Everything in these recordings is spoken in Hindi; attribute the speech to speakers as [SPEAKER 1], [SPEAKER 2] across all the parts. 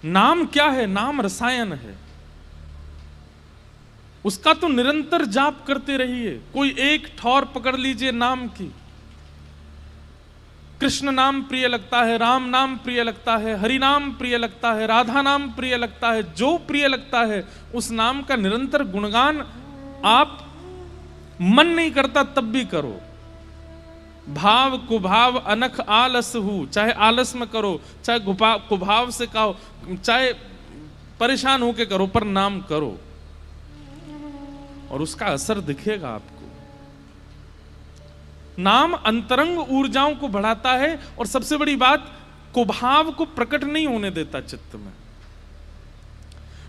[SPEAKER 1] नाम क्या है? नाम रसायन है, उसका तो निरंतर जाप करते रहिए। कोई एक ठौर पकड़ लीजिए नाम की। कृष्ण नाम प्रिय लगता है, राम नाम प्रिय लगता है, हरि नाम प्रिय लगता है, राधा नाम प्रिय लगता है, जो प्रिय लगता है उस नाम का निरंतर गुणगान आप मन नहीं करता तब भी करो। भाव कुभाव अनख आलस हूं, चाहे आलस में करो, चाहे कुभाव से कहो, चाहे परेशान होके करो, पर नाम करो और उसका असर दिखेगा आपको। नाम अंतरंग ऊर्जाओं को बढ़ाता है और सबसे बड़ी बात, कुभाव को प्रकट नहीं होने देता चित्त में।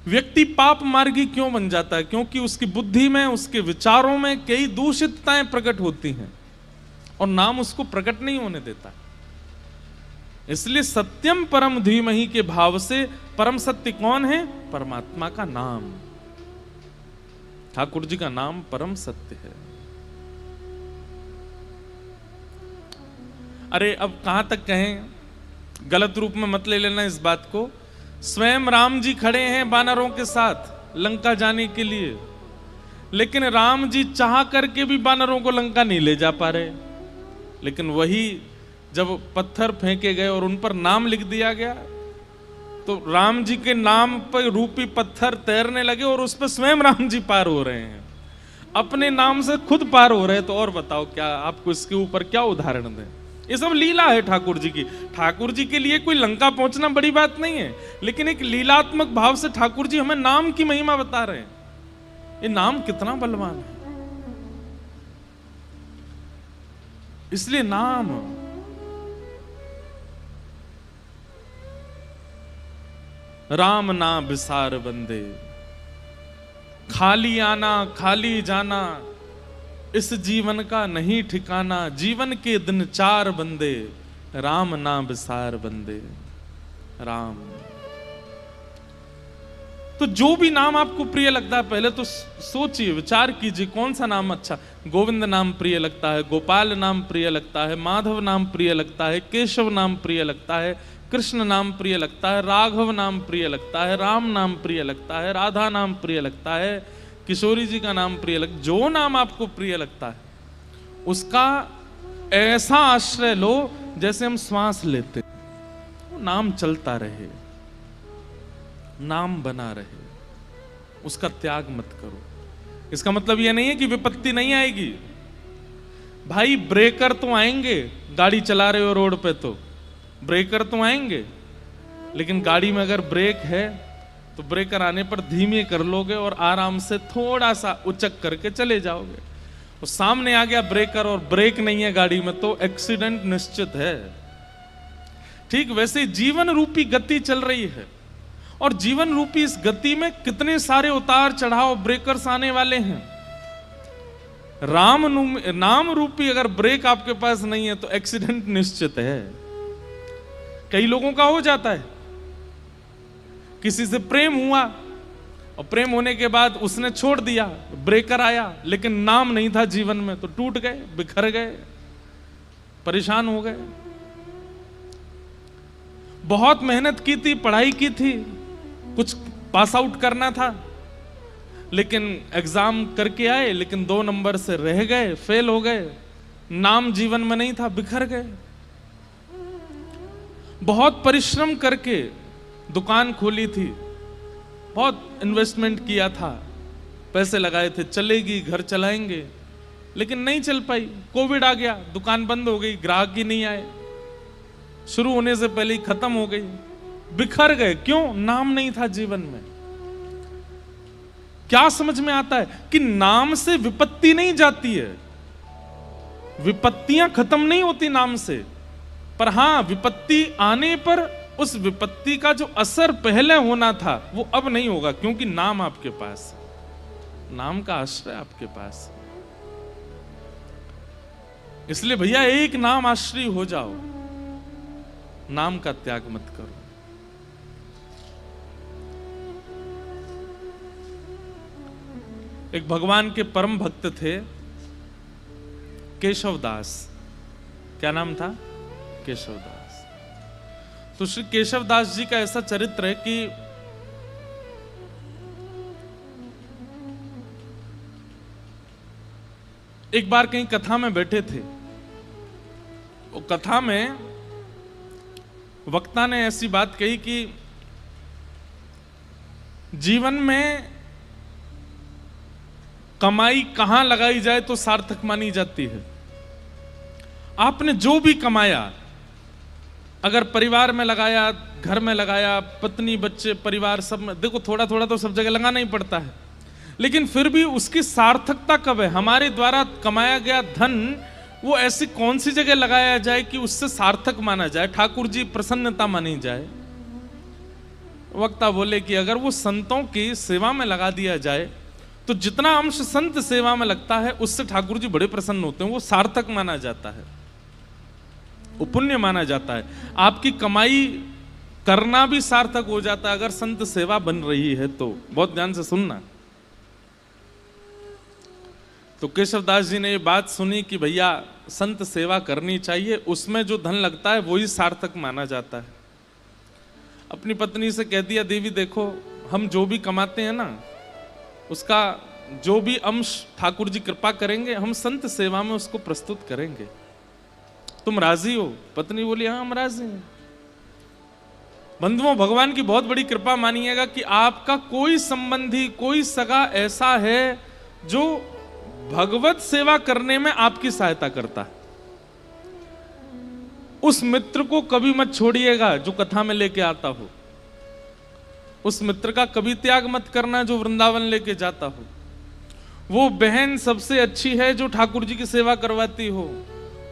[SPEAKER 1] व्यक्ति पाप मार्गी क्यों बन जाता है? क्योंकि उसकी बुद्धि में, उसके विचारों में कई दूषितताएं प्रकट होती हैं और नाम उसको प्रकट नहीं होने देता। इसलिए सत्यम परम धीमहि के भाव से परम सत्य कौन है? परमात्मा का नाम। ठाकुर जी का नाम परम सत्य है। अरे अब कहां तक कहें, गलत रूप में मत ले लेना इस बात को। स्वयं राम जी खड़े हैं वानरों के साथ लंका जाने के लिए, लेकिन राम जी चाह करके भी वानरों को लंका नहीं ले जा पा रहे। लेकिन वही जब पत्थर फेंके गए और उन पर नाम लिख दिया गया, तो राम जी के नाम पर रूपी पत्थर तैरने लगे और उस पर स्वयं राम जी पार हो रहे हैं। अपने नाम से खुद पार हो रहे हैं, तो और बताओ क्या आपको इसके ऊपर क्या उदाहरण दें? ये सब लीला है ठाकुर जी की। ठाकुर जी के लिए कोई लंका पहुंचना बड़ी बात नहीं है, लेकिन एक लीलात्मक भाव से ठाकुर जी हमें नाम की महिमा बता रहे हैं। ये नाम कितना बलवान है। इसलिए नाम, राम ना बिसार बंदे, खाली आना खाली जाना, इस जीवन का नहीं ठिकाना, जीवन के दिन चार बंदे, राम ना बिसार बंदे। राम, तो जो भी नाम आपको प्रिय लगता है पहले तो सोचिए, विचार कीजिए कौन सा नाम अच्छा। गोविंद नाम प्रिय लगता है, गोपाल नाम प्रिय लगता है, माधव नाम प्रिय लगता है, केशव नाम प्रिय लगता है, कृष्ण नाम प्रिय लगता है, राघव नाम प्रिय लगता है, राम नाम प्रिय लगता है, राधा नाम प्रिय लगता है, किशोरी जी का नाम प्रिय लगता है। जो नाम आपको प्रिय लगता है उसका ऐसा आश्रय लो जैसे हम श्वास लेते, नाम चलता रहे, नाम बना रहे, उसका त्याग मत करो। इसका मतलब यह नहीं है कि विपत्ति नहीं आएगी। भाई ब्रेकर तो आएंगे, गाड़ी चला रहे हो रोड पे तो ब्रेकर तो आएंगे, लेकिन गाड़ी में अगर ब्रेक है तो ब्रेकर आने पर धीमे कर लोगे और आराम से थोड़ा सा उचक करके चले जाओगे। और सामने आ गया ब्रेकर और ब्रेक नहीं है गाड़ी में, तो एक्सीडेंट निश्चित है। ठीक वैसे जीवन रूपी गति चल रही है और जीवन रूपी इस गति में कितने सारे उतार चढ़ाव, ब्रेकर्स आने वाले हैं। नाम रूपी अगर ब्रेक आपके पास नहीं है तो एक्सीडेंट निश्चित है। कई लोगों का हो जाता है, किसी से प्रेम हुआ और प्रेम होने के बाद उसने छोड़ दिया, ब्रेकर आया, लेकिन नाम नहीं था जीवन में, तो टूट गए, बिखर गए, परेशान हो गए। बहुत मेहनत की थी, पढ़ाई की थी, कुछ पास आउट करना था, लेकिन एग्जाम करके आए, लेकिन 2 नंबर से रह गए, फेल हो गए, नाम जीवन में नहीं था, बिखर गए। बहुत परिश्रम करके दुकान खोली थी, बहुत इन्वेस्टमेंट किया था, पैसे लगाए थे, चलेगी, घर चलाएंगे, लेकिन नहीं चल पाई। कोविड आ गया, दुकान बंद हो गई, ग्राहक ही नहीं आए, शुरू होने से पहले ही खत्म हो गई, बिखर गए। क्यों? नाम नहीं था जीवन में। क्या समझ में आता है कि नाम से विपत्ति नहीं जाती है, विपत्तियां खत्म नहीं होती नाम से, पर हां विपत्ति आने पर उस विपत्ति का जो असर पहले होना था वो अब नहीं होगा, क्योंकि नाम आपके पास, नाम का आश्रय आपके पास। इसलिए भैया एक नाम आश्रय हो जाओ, नाम का त्याग मत करो। एक भगवान के परम भक्त थे केशव दास। क्या नाम था? केशव दास। तो श्री केशवदास जी का ऐसा चरित्र है कि एक बार कहीं कथा में बैठे थे। वो कथा में वक्ता ने ऐसी बात कही कि जीवन में कमाई कहां लगाई जाए तो सार्थक मानी जाती है। आपने जो भी कमाया, अगर परिवार में लगाया, घर में लगाया, पत्नी बच्चे परिवार सब में, देखो थोड़ा थोड़ा तो सब जगह लगाना ही पड़ता है, लेकिन फिर भी उसकी सार्थकता कब है? हमारे द्वारा कमाया गया धन वो ऐसी कौन सी जगह लगाया जाए कि उससे सार्थक माना जाए, ठाकुर जी प्रसन्नता मानी जाए। वक्ता बोले कि अगर वो संतों की सेवा में लगा दिया जाए तो जितना अंश संत सेवा में लगता है उससे ठाकुर जी बड़े प्रसन्न होते हैं, वो सार्थक माना जाता है, वो पुण्य माना जाता है। आपकी कमाई करना भी सार्थक हो जाता है अगर संत सेवा बन रही है तो। बहुत ध्यान से सुनना। तो केशवदास जी ने ये बात सुनी कि भैया संत सेवा करनी चाहिए, उसमें जो धन लगता है वही सार्थक माना जाता है। अपनी पत्नी से कह दिया, देवी देखो हम जो भी कमाते हैं ना, उसका जो भी अंश ठाकुर जी कृपा करेंगे हम संत सेवा में उसको प्रस्तुत करेंगे, तुम राजी हो? पत्नी बोली हाँ हम राजी हैं। बंधुओं, भगवान की बहुत बड़ी कृपा मानिएगा कि आपका कोई संबंधी, कोई सगा ऐसा है जो भगवत सेवा करने में आपकी सहायता करता है। उस मित्र को कभी मत छोड़िएगा जो कथा में लेके आता हो। उस मित्र का कभी त्याग मत करना जो वृंदावन लेके जाता हो। वो बहन सबसे अच्छी है जो ठाकुर जी की सेवा करवाती हो।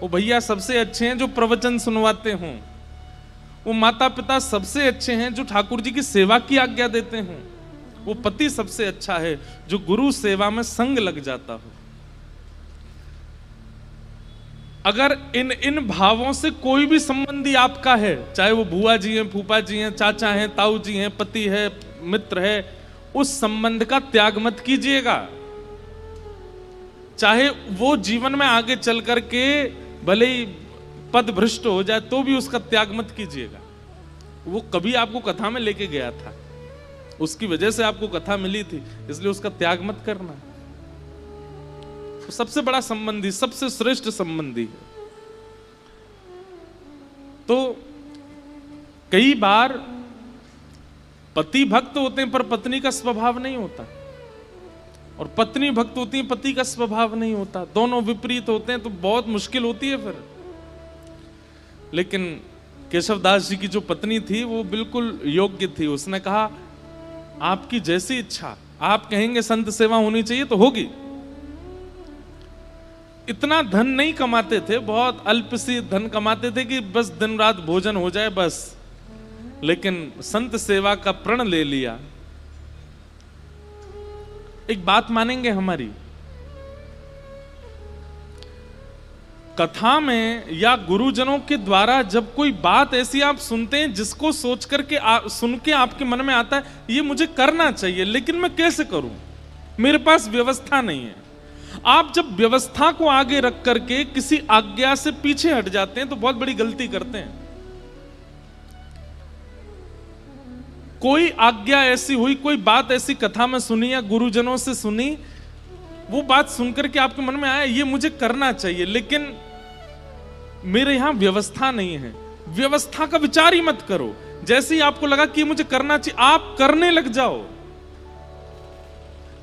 [SPEAKER 1] वो भैया सबसे अच्छे हैं जो प्रवचन सुनवाते हों। वो माता पिता सबसे अच्छे हैं जो ठाकुर जी की सेवा की आज्ञा देते हों। वो पति सबसे अच्छा है जो गुरु सेवा में संग लग जाता हो। अगर इन भावों से कोई भी संबंधी आपका है, चाहे वो बुआ जी हैं, फूफा जी हैं, चाचा हैं, ताऊ जी हैं, पति है, मित्र है, उस संबंध का त्याग मत कीजिएगा। चाहे वो जीवन में आगे चल करके भले ही पद भ्रष्ट हो जाए तो भी उसका त्याग मत कीजिएगा। वो कभी आपको कथा में लेके गया था, उसकी वजह से आपको कथा मिली थी, इसलिए उसका त्याग मत करना। तो सबसे बड़ा संबंधी, सबसे श्रेष्ठ संबंधी है। तो कई बार पति भक्त होते हैं पर पत्नी का स्वभाव नहीं होता, और पत्नी भक्त होती है, पति का स्वभाव नहीं होता। दोनों विपरीत होते हैं तो बहुत मुश्किल होती है फिर। लेकिन केशवदास जी की जो पत्नी थी वो बिल्कुल योग्य थी। उसने कहा आपकी जैसी इच्छा, आप कहेंगे संत सेवा होनी चाहिए तो होगी। इतना धन नहीं कमाते थे, बहुत अल्प सी धन कमाते थे कि बस दिन रात भोजन हो जाए बस, लेकिन संत सेवा का प्रण ले लिया। एक बात मानेंगे हमारी, कथा में या गुरुजनों के द्वारा जब कोई बात ऐसी आप सुनते हैं जिसको सोच करके सुन के आपके मन में आता है ये मुझे करना चाहिए, लेकिन मैं कैसे करूं, मेरे पास व्यवस्था नहीं है। आप जब व्यवस्था को आगे रख करके किसी आज्ञा से पीछे हट जाते हैं तो बहुत बड़ी गलती करते हैं। कोई आज्ञा ऐसी हुई, कोई बात ऐसी कथा में सुनी या गुरुजनों से सुनी, वो बात सुनकर के आपके मन में आया ये मुझे करना चाहिए, लेकिन मेरे यहां व्यवस्था नहीं है। व्यवस्था का विचार ही मत करो। जैसे ही आपको लगा कि मुझे करना चाहिए, आप करने लग जाओ।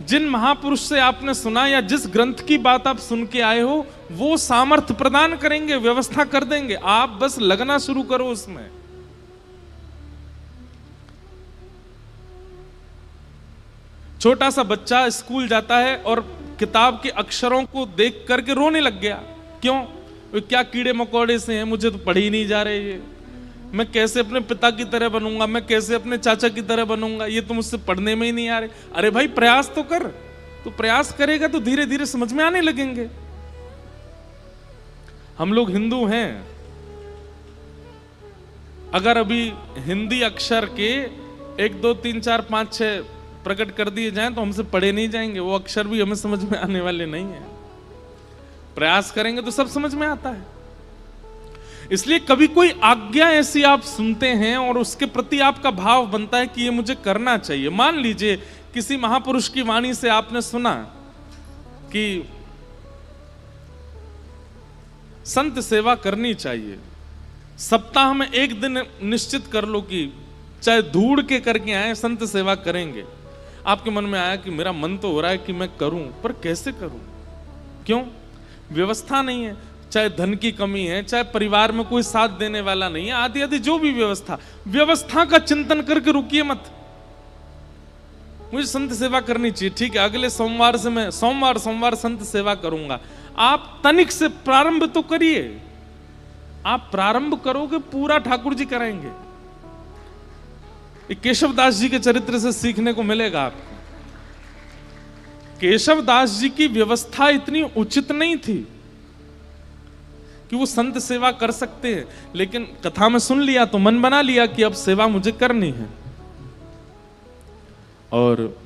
[SPEAKER 1] जिन महापुरुष से आपने सुना या जिस ग्रंथ की बात आप सुन के आए हो वो सामर्थ्य प्रदान करेंगे, व्यवस्था कर देंगे, आप बस लगना शुरू करो उसमें। छोटा सा बच्चा स्कूल जाता है और किताब के अक्षरों को देख करके रोने लग गया। क्यों? क्या कीड़े मकोड़े से हैं, मुझे तो पढ़ ही नहीं जा रहे ये, मैं कैसे अपने पिता की तरह बनूंगा, मैं कैसे अपने चाचा की तरह बनूंगा, ये तो मुझसे पढ़ने में ही नहीं आ रहे। अरे भाई प्रयास तो कर, तो प्रयास करेगा तो धीरे धीरे समझ में आने लगेंगे। हम लोग हिंदू हैं, अगर अभी हिंदी अक्षर के 1 2 3 4 5 6 प्रकट कर दिए जाएं तो हमसे पढ़े नहीं जाएंगे, वो अक्षर भी हमें समझ में आने वाले नहीं है। प्रयास करेंगे तो सब समझ में आता है। इसलिए कभी कोई आज्ञा ऐसी आप सुनते हैं और उसके प्रति आपका भाव बनता है कि ये मुझे करना चाहिए। मान लीजिए किसी महापुरुष की वाणी से आपने सुना कि संत सेवा करनी चाहिए, सप्ताह में एक दिन निश्चित कर लो कि चाहे धूड़ के करके आए संत सेवा करेंगे। आपके मन में आया कि मेरा मन तो हो रहा है कि मैं करूं, पर कैसे करूं? क्यों? व्यवस्था नहीं है, चाहे धन की कमी है, चाहे परिवार में कोई साथ देने वाला नहीं है, आदि आदि जो भी व्यवस्था का चिंतन करके रुकिए मत। मुझे संत सेवा करनी चाहिए, ठीक है, अगले सोमवार से मैं सोमवार संत सेवा करूंगा। आप तनिक से प्रारंभ तो करिए। आप प्रारंभ करोगे, पूरा ठाकुर जी कराएंगे। केशवदास जी के चरित्र से सीखने को मिलेगा आपको। केशवदास जी की व्यवस्था इतनी उचित नहीं थी कि वो संत सेवा कर सकते हैं, लेकिन कथा में सुन लिया तो मन बना लिया कि अब सेवा मुझे करनी है, और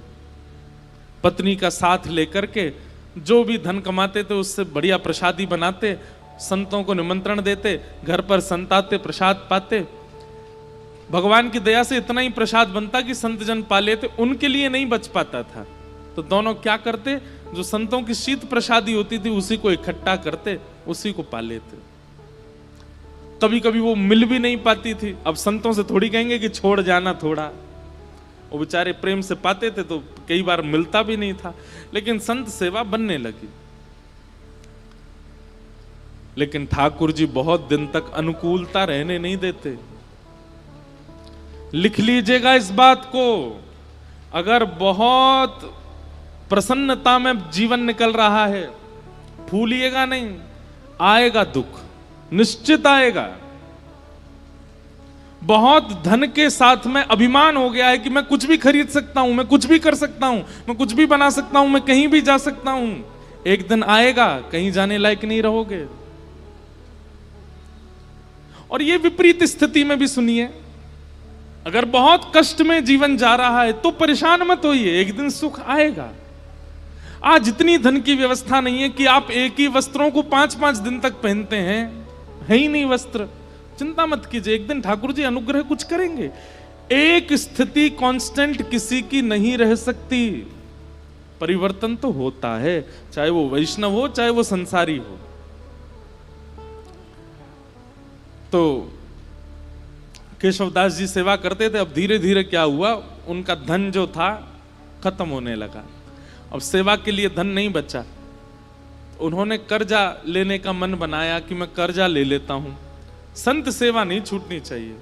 [SPEAKER 1] पत्नी का साथ लेकर के जो भी धन कमाते थे उससे बढ़िया प्रसादी बनाते, संतों को निमंत्रण देते, घर पर संत आते, प्रसाद पाते। भगवान की दया से इतना ही प्रसाद बनता कि संत जन पा लेते, उनके लिए नहीं बच पाता था। तो दोनों क्या करते, जो संतों की शीत प्रसादी होती थी उसी को इकट्ठा करते, उसी को पा लेते। कभी कभी वो मिल भी नहीं पाती थी, अब संतों से थोड़ी कहेंगे कि छोड़ जाना थोड़ा, वो बेचारे प्रेम से पाते थे तो कई बार मिलता भी नहीं था, लेकिन संत सेवा बनने लगी। लेकिन ठाकुर जी बहुत दिन तक अनुकूलता रहने नहीं देते। लिख लीजिएगा इस बात को, अगर बहुत प्रसन्नता में जीवन निकल रहा है, फूलिएगा नहीं, आएगा दुख, निश्चित आएगा। बहुत धन के साथ में अभिमान हो गया है कि मैं कुछ भी खरीद सकता हूं, मैं कुछ भी कर सकता हूं, मैं कुछ भी बना सकता हूं, मैं कहीं भी जा सकता हूं। एक दिन आएगा कहीं जाने लायक नहीं रहोगे। और ये विपरीत स्थिति में भी सुनिए, अगर बहुत कष्ट में जीवन जा रहा है तो परेशान मत होइए, एक दिन सुख आएगा। आज इतनी धन की व्यवस्था नहीं है कि आप एक ही वस्त्रों को 5-5 दिन तक पहनते हैं, है ही नहीं वस्त्र, चिंता मत कीजिए, एक दिन ठाकुर जी अनुग्रह कुछ करेंगे। एक स्थिति कांस्टेंट किसी की नहीं रह सकती, परिवर्तन तो होता है, चाहे वो वैष्णव हो चाहे वो संसारी हो। तो केशवदास जी सेवा करते थे, अब धीरे धीरे क्या हुआ, उनका धन जो था खत्म होने लगा, अब सेवा के लिए धन नहीं बचा। उन्होंने कर्जा लेने का मन बनाया कि मैं कर्जा ले लेता हूं, संत सेवा नहीं छूटनी चाहिए।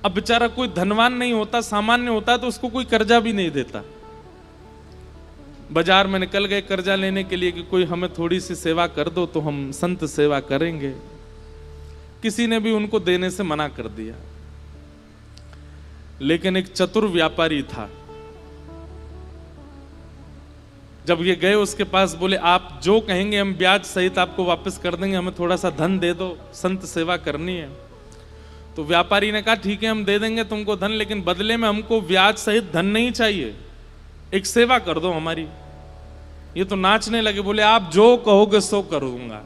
[SPEAKER 1] अब बेचारा कोई धनवान नहीं होता, सामान्य होता तो उसको कोई कर्जा भी नहीं देता। बाजार में निकल गए कर्जा लेने के लिए कि कोई हमें थोड़ी सी सेवा कर दो तो हम संत सेवा करेंगे। किसी ने भी उनको देने से मना कर दिया। लेकिन एक चतुर व्यापारी था, जब ये गए उसके पास, बोले आप जो कहेंगे हम ब्याज सहित आपको वापस कर देंगे, हमें थोड़ा सा धन दे दो, संत सेवा करनी है। तो व्यापारी ने कहा ठीक है हम दे देंगे तुमको धन, लेकिन बदले में हमको ब्याज सहित धन नहीं चाहिए, एक सेवा कर दो हमारी। ये तो नाचने लगे, बोले आप जो कहोगे सो करूंगा।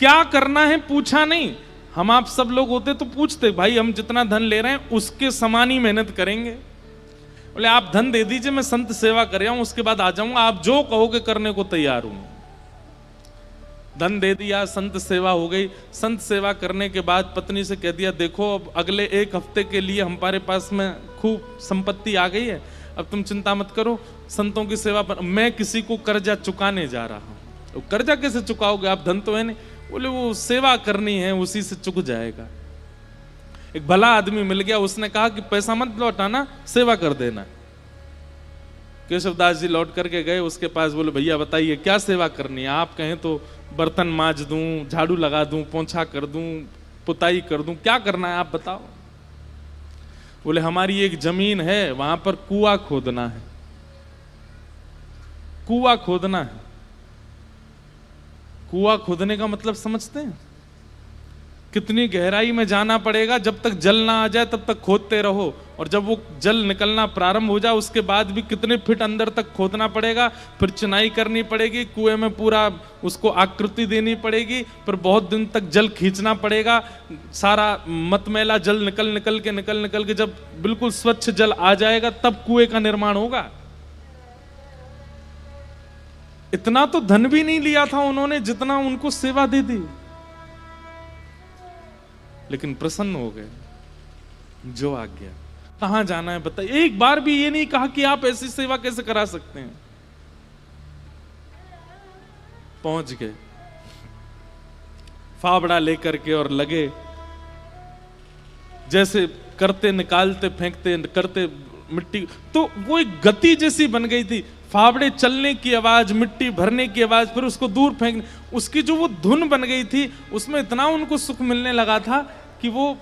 [SPEAKER 1] क्या करना है पूछा नहीं, हम आप सब लोग होते तो पूछते, भाई हम जितना धन ले रहे हैं उसके समान ही मेहनत करेंगे। बोले आप धन दे दीजिए, मैं संत सेवा कर रहा हूं, उसके बाद आ जाऊंगा, आप जो कहोगे करने को तैयार हूं। धन दे दिया, संत सेवा हो गई। संत सेवा करने के बाद पत्नी से कह दिया देखो अब अगले 1 हफ्ते के लिए हमारे पास में खूब संपत्ति आ गई है, अब तुम चिंता मत करो, संतों की सेवा पर मैं किसी को कर्जा चुकाने जा रहा हूं। तो कर्जा कैसे चुकाओगे, आप धन तो है नहीं। बोले वो सेवा करनी है, उसी से चुक जाएगा। एक भला आदमी मिल गया, उसने कहा कि पैसा मत लौटाना, सेवा कर देना। केशवदास जी लौट करके गए उसके पास, बोले भैया बताइए क्या सेवा करनी है, आप कहें तो बर्तन मांज दूं, झाड़ू लगा दूं, पोंछा कर दूं, पुताई कर दूं, क्या करना है आप बताओ। बोले हमारी एक जमीन है, वहां पर कुआं खोदना है, कुआं खोदना है। कुआं खोदने का मतलब समझते हैं, कितनी गहराई में जाना पड़ेगा, जब तक जल ना आ जाए तब तक खोदते रहो, और जब वो जल निकलना प्रारंभ हो जाए उसके बाद भी कितने फीट अंदर तक खोदना पड़ेगा, फिर चुनाई करनी पड़ेगी, कुएं में पूरा उसको आकृति देनी पड़ेगी, फिर बहुत दिन तक जल खींचना पड़ेगा, सारा मतमैला जल निकल के जब बिल्कुल स्वच्छ जल आ जाएगा तब कुएं का निर्माण होगा। इतना तो धन भी नहीं लिया था उन्होंने जितना उनको सेवा दे दी, लेकिन प्रसन्न हो गए। जो आ गया, कहां जाना है बताइए। एक बार भी ये नहीं कहा कि आप ऐसी सेवा कैसे करा सकते हैं। पहुंच गए फावड़ा लेकर के और लगे, जैसे करते निकालते फेंकते करते मिट्टी, तो वो एक गति जैसी बन गई थी। फावड़े चलने की आवाज, मिट्टी भरने की आवाज, फिर उसको दूर फेंकने, उसकी जो वो धुन बन गई थी, उसमें इतना उनको सुख मिलने लगा था कि वो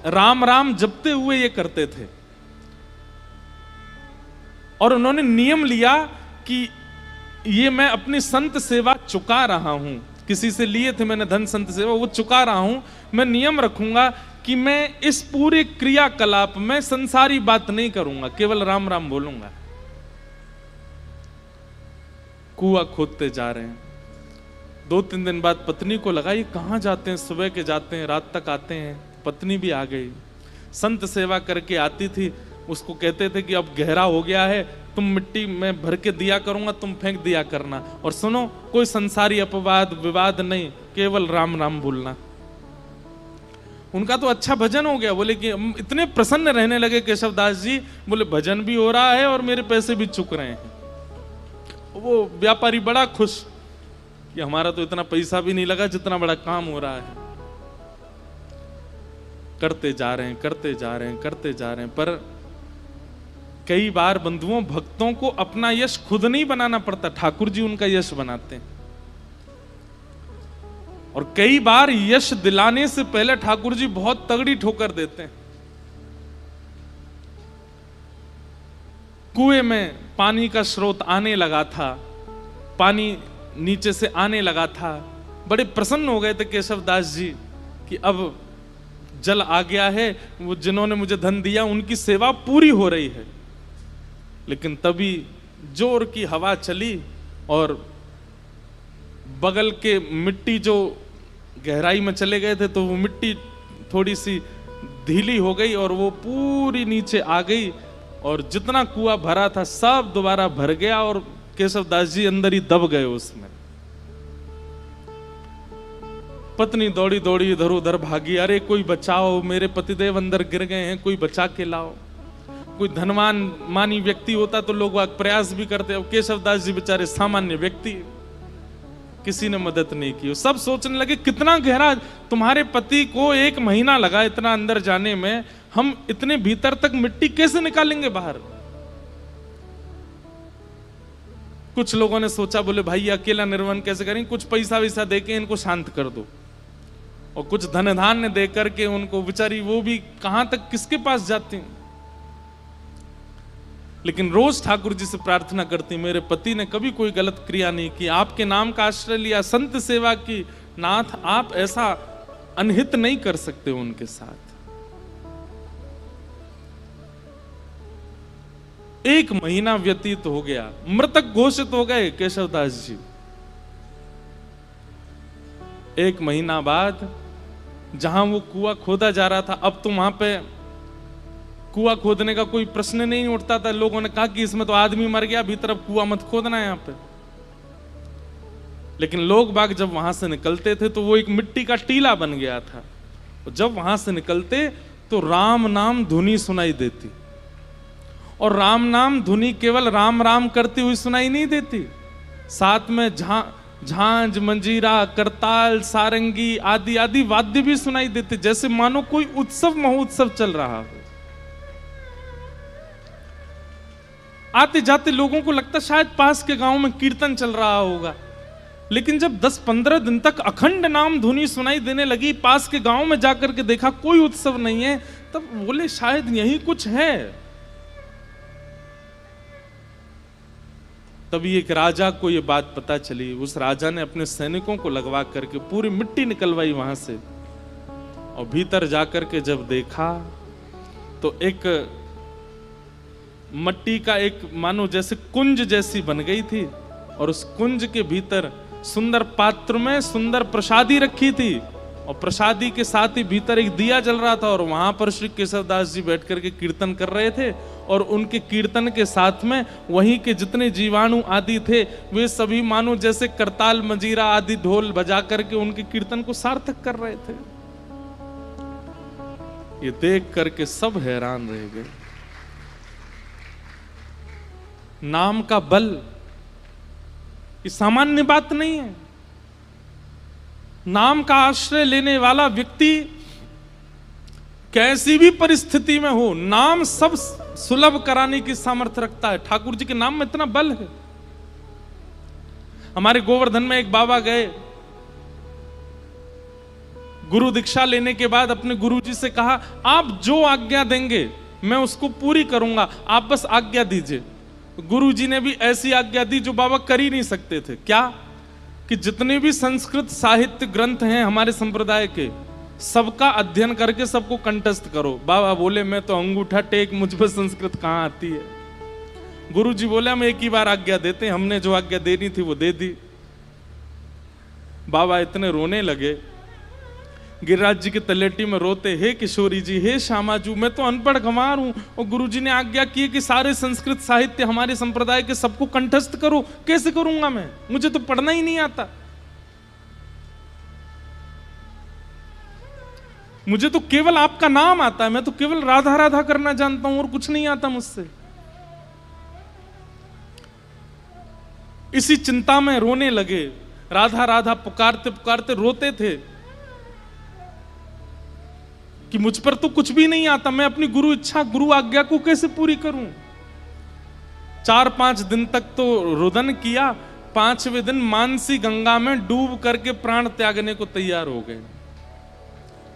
[SPEAKER 1] राम राम जपते हुए ये करते थे। और उन्होंने नियम लिया कि ये मैं अपनी संत सेवा चुका रहा हूं, किसी से लिए थे मैंने धन संत सेवा, वो चुका रहा हूं। मैं नियम रखूंगा कि मैं इस पूरे क्रियाकलाप में संसारी बात नहीं करूंगा, केवल राम राम बोलूंगा। कुआं खोदते जा रहे हैं। 2-3 दिन बाद पत्नी को लगा ये कहां जाते हैं, सुबह के जाते हैं रात तक आते हैं। पत्नी भी आ गई, संत सेवा करके आती थी, उसको कहते थे कि अब गहरा हो गया है, तुम मिट्टी में भर के दिया करूंगा, तुम फेंक दिया करना, और सुनो कोई संसारी अपवाद विवाद नहीं, केवल राम राम बोलना। उनका तो अच्छा भजन हो गया। बोले कि इतने प्रसन्न रहने लगे केशवदास जी, बोले भजन भी हो रहा है और मेरे पैसे भी चुक रहे हैं। वो व्यापारी बड़ा खुश कि हमारा तो इतना पैसा भी नहीं लगा जितना बड़ा काम हो रहा है। करते जा रहे हैं, पर कई बार बंधुओं भक्तों को अपना यश खुद नहीं बनाना पड़ता, ठाकुर जी उनका यश बनाते हैं। और कई बार यश दिलाने से पहले ठाकुर जी बहुत तगड़ी ठोकर देते हैं। कुएं में पानी का स्रोत आने लगा था, पानी नीचे से आने लगा था। बड़े प्रसन्न हो गए थे केशवदास जी कि अब जल आ गया है, वो जिन्होंने मुझे धन दिया उनकी सेवा पूरी हो रही है। लेकिन तभी जोर की हवा चली और बगल के मिट्टी जो गहराई में चले गए थे, तो वो मिट्टी थोड़ी सी ढीली हो गई और वो पूरी नीचे आ गई, और जितना कुआं भरा था सब दोबारा भर गया और केशवदास जी अंदर ही दब गए उसमें। पत्नी दौड़ी दौड़ी इधर उधर भागी, अरे कोई बचाओ, मेरे पतिदेव अंदर गिर गए हैं, कोई बचा के लाओ। कोई धनवान मानी व्यक्ति होता तो लोग प्रयास भी करते, अब केशवदास जी बेचारे सामान्य व्यक्ति, किसी ने मदद नहीं की। सब सोचने लगे कितना गहरा, तुम्हारे पति को 1 महीना लगा इतना अंदर जाने में, हम इतने भीतर तक मिट्टी कैसे निकालेंगे बाहर। कुछ लोगों ने सोचा, बोले भाई अकेला निर्वन कैसे करेंगे, कुछ पैसा वैसा देके इनको शांत कर दो, और कुछ धन धान्य दे करके उनको, बेचारी वो भी कहां तक किसके पास जाती। लेकिन रोज ठाकुर जी से प्रार्थना करती, मेरे पति ने कभी कोई गलत क्रिया नहीं की, आपके नाम का आश्रय लिया, संत सेवा की, नाथ आप ऐसा अनहित नहीं कर सकते उनके साथ। 1 महीना व्यतीत हो गया, मृतक घोषित हो गए केशवदास जी। 1 महीना बाद जहां वो कुआं खोदा जा रहा था, अब तो वहां पे कुआं खोदने का कोई प्रश्न नहीं उठता था। लोगों ने कहा कि इसमें तो आदमी मर गया, भीतर अब कुआं मत खोदना है यहां पे। लेकिन लोग बाग जब वहां से निकलते थे तो वो एक मिट्टी का टीला बन गया था। जब वहां से निकलते तो राम नाम धुनी सुनाई देती, और राम नाम धुनी केवल राम राम करती हुई सुनाई नहीं देती, साथ में झांझ, मंजीरा, करताल, सारंगी आदि आदि वाद्य भी सुनाई देते, जैसे मानो कोई उत्सव महोत्सव चल रहा हो। आते जाते लोगों को लगता शायद पास के गांव में कीर्तन चल रहा होगा। लेकिन जब 10-15 दिन तक अखंड नाम धुनी सुनाई देने लगी, पास के गांव में जाकर के देखा कोई उत्सव नहीं है, तब बोले शायद यही कुछ है। तभी एक राजा को यह बात पता चली। उस राजा ने अपने सैनिकों को लगवा करके पूरी मिट्टी निकलवाई वहां से, और भीतर जाकर के जब देखा तो एक मट्टी का एक मानो जैसे कुंज जैसी बन गई थी, और उस कुंज के भीतर सुंदर पात्र में सुंदर प्रसादी रखी थी, और प्रसादी के साथ ही भीतर एक दिया जल रहा था, और वहां पर श्री केशवदास जी बैठ करके कीर्तन कर रहे थे, और उनके कीर्तन के साथ में वहीं के जितने जीवाणु आदि थे वे सभी मानो जैसे करताल मंजीरा आदि ढोल बजा करके उनके कीर्तन को सार्थक कर रहे थे। ये देख करके सब हैरान रह गए। नाम का बल ये सामान्य बात नहीं है। नाम का आश्रय लेने वाला व्यक्ति कैसी भी परिस्थिति में हो, नाम सब सुलभ कराने की सामर्थ्य रखता है। ठाकुर जी के नाम में इतना बल है। हमारे गोवर्धन में एक बाबा गए, गुरु दीक्षा लेने के बाद अपने गुरु जी से कहा, आप जो आज्ञा देंगे मैं उसको पूरी करूंगा, आप बस आज्ञा दीजिए। गुरु जी ने भी ऐसी आज्ञा दी जो बाबा कर ही नहीं सकते थे। क्या? कि जितने भी संस्कृत साहित्य ग्रंथ हैं हमारे संप्रदाय के, सबका अध्ययन करके सबको कंठस्थ करो। बाबा बोले मैं तो अंगूठा टेक, मुझ पर संस्कृत कहां आती है। गुरु जी बोले हम एक ही बार आज्ञा देते हैं, हमने जो आज्ञा देनी थी वो दे दी। बाबा इतने रोने लगे, गिरिराज जी के तलेटी में रोते, हे किशोरी जी, हे श्यामाजू, मैं तो अनपढ़ गंवार हूं, और गुरु जी ने आज्ञा की कि सारे संस्कृत साहित्य हमारे संप्रदाय के सबको कंठस्थ करो। कैसे करूंगा मैं, मुझे तो पढ़ना ही नहीं आता, मुझे तो केवल आपका नाम आता है, मैं तो केवल राधा राधा करना जानता हूं और कुछ नहीं आता मुझसे। इसी चिंता में रोने लगे, राधा राधा पुकारते पुकारते रोते थे कि मुझ पर तो कुछ भी नहीं आता, मैं अपनी गुरु इच्छा गुरु आज्ञा को कैसे पूरी करूं। 4-5 दिन तक तो रुदन किया, 5वें दिन मानसी गंगा में डूब करके प्राण त्यागने को तैयार हो गए।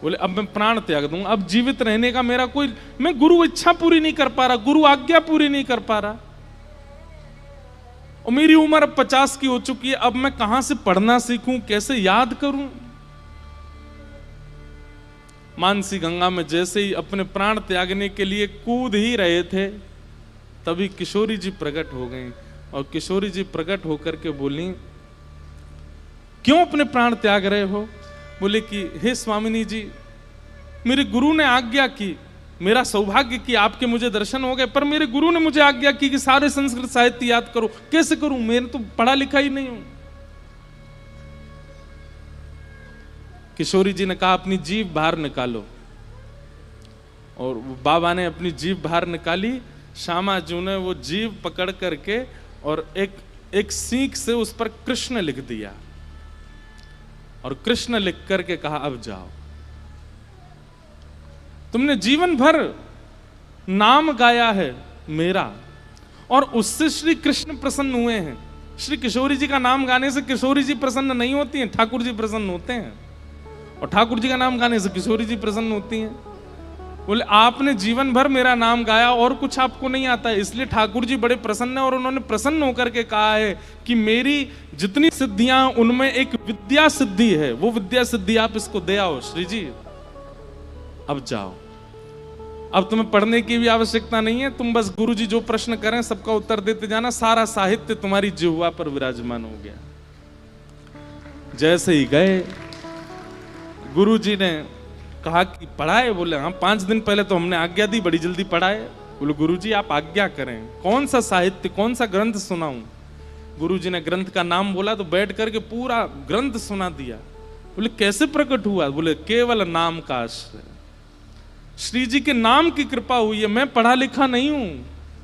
[SPEAKER 1] बोले अब मैं प्राण त्याग दूंगा, अब जीवित रहने का मेरा कोई, मैं गुरु इच्छा पूरी नहीं कर पा रहा, गुरु आज्ञा पूरी नहीं कर पा रहा, और मेरी उम्र अब 50 की हो चुकी है, अब मैं कहां से पढ़ना सीखूं, कैसे याद करूं। मानसी गंगा में जैसे ही अपने प्राण त्यागने के लिए कूद ही रहे थे, तभी किशोरी जी प्रकट हो गई, और किशोरी जी प्रकट होकर के बोली, क्यों अपने प्राण त्याग रहे हो? बोले कि हे स्वामिनी जी, मेरे गुरु ने आज्ञा की, मेरा सौभाग्य कि आपके मुझे दर्शन हो गए, पर मेरे गुरु ने मुझे आज्ञा की कि सारे संस्कृत साहित्य याद करो, कैसे करूं, मैंने तो पढ़ा लिखा ही नहीं हूं। किशोरी जी ने कहा अपनी जीभ बाहर निकालो, और बाबा ने अपनी जीभ बाहर निकाली। श्यामा जी ने वो जीभ पकड़ करके और एक सीख से उस पर कृष्ण लिख दिया, और कृष्ण लिख करके कहा अब जाओ, तुमने जीवन भर नाम गाया है मेरा, और उससे श्री कृष्ण प्रसन्न हुए हैं। श्री किशोरी जी का नाम गाने से किशोरी जी प्रसन्न नहीं होती हैं, ठाकुर जी प्रसन्न होते हैं, और ठाकुर जी का नाम गाने से किशोरी जी प्रसन्न होती हैं। बोले आपने जीवन भर मेरा नाम गाया और कुछ आपको नहीं आता है, इसलिए ठाकुर जी बड़े प्रसन्न है, और उन्होंने प्रसन्न होकर के कहा है कि मेरी जितनी सिद्धियां उनमें एक विद्या सिद्धि है, वो विद्या सिद्धि आप इसको दे आओ श्री जी, अब जाओ, अब तुम्हें पढ़ने की भी आवश्यकता नहीं है, तुम बस गुरु जी जो प्रश्न करें सबका उत्तर देते जाना, सारा साहित्य तुम्हारी जिह्वा पर विराजमान हो गया। जैसे ही गए, गुरु जी ने कहा कि पढ़ाए? बोले हाँ, 5 दिन पहले तो हमने आज्ञा दी, बड़ी जल्दी पढ़ाए। बोले गुरु जी आप आज्ञा करें, कौन सा साहित्य कौन सा ग्रंथ सुनाऊं? गुरु जी ने ग्रंथ का नाम बोला तो बैठ करके पूरा ग्रंथ सुना दिया। बोले कैसे प्रकट हुआ? बोले केवल नाम का आश्रय, श्री जी के नाम की कृपा हुई है, मैं पढ़ा लिखा नहीं हूं,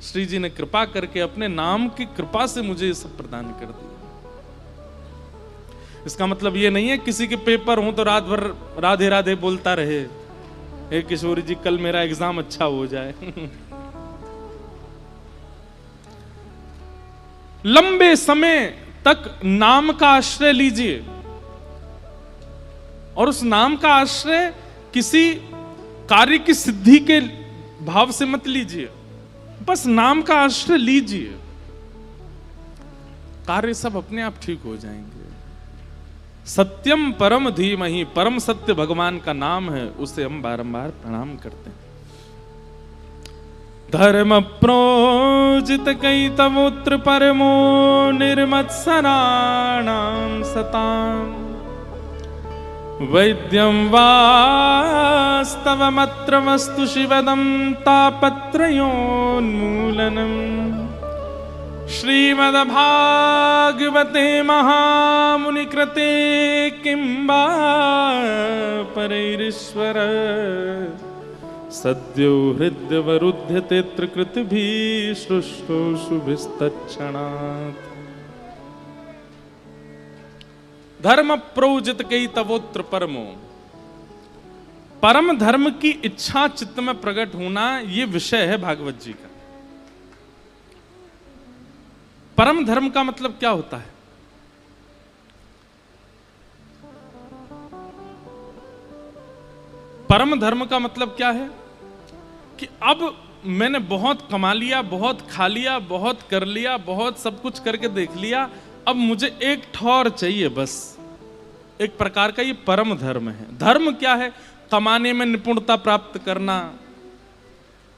[SPEAKER 1] श्री जी ने कृपा करके अपने नाम की कृपा से मुझे ये सब प्रदान कर दिया। इसका मतलब ये नहीं है किसी के पेपर हो तो रात भर राधे राधे बोलता रहे, हे किशोरी जी कल मेरा एग्जाम अच्छा हो जाए। लंबे समय तक नाम का आश्रय लीजिए, और उस नाम का आश्रय किसी कार्य की सिद्धि के भाव से मत लीजिए, बस नाम का आश्रय लीजिए, कार्य सब अपने आप ठीक हो जाएंगे। सत्यम परम धीमहि, परम सत्य भगवान का नाम है, उसे हम बारंबार प्रणाम करते हैं। धर्म प्रोजित कई तवोत्र परमो निर्मत्सराणाम सताम, वैद्यं वास्तवमत्र वस्तु शिवदं तापत्रयोन्मूलनम्। श्रीमद्भागवते महामुनिकृते किं वा परैरीश्वर, सद्यो हृद्यवरुध्यते त्रिकृतिभिः सृष्टो शुभिस्तत्क्षणात्। धर्म प्रोजित कई तवोत्र परमो, परम धर्म की इच्छा चित्त में प्रकट होना, ये विषय है भागवत जी का। परम धर्म का मतलब क्या होता है? परम धर्म का मतलब क्या है कि अब मैंने बहुत कमा लिया, बहुत खा लिया, बहुत कर लिया, बहुत सब कुछ करके देख लिया, अब मुझे एक ठौर चाहिए बस। एक प्रकार का ये परम धर्म है। धर्म क्या है? कमाने में निपुणता प्राप्त करना,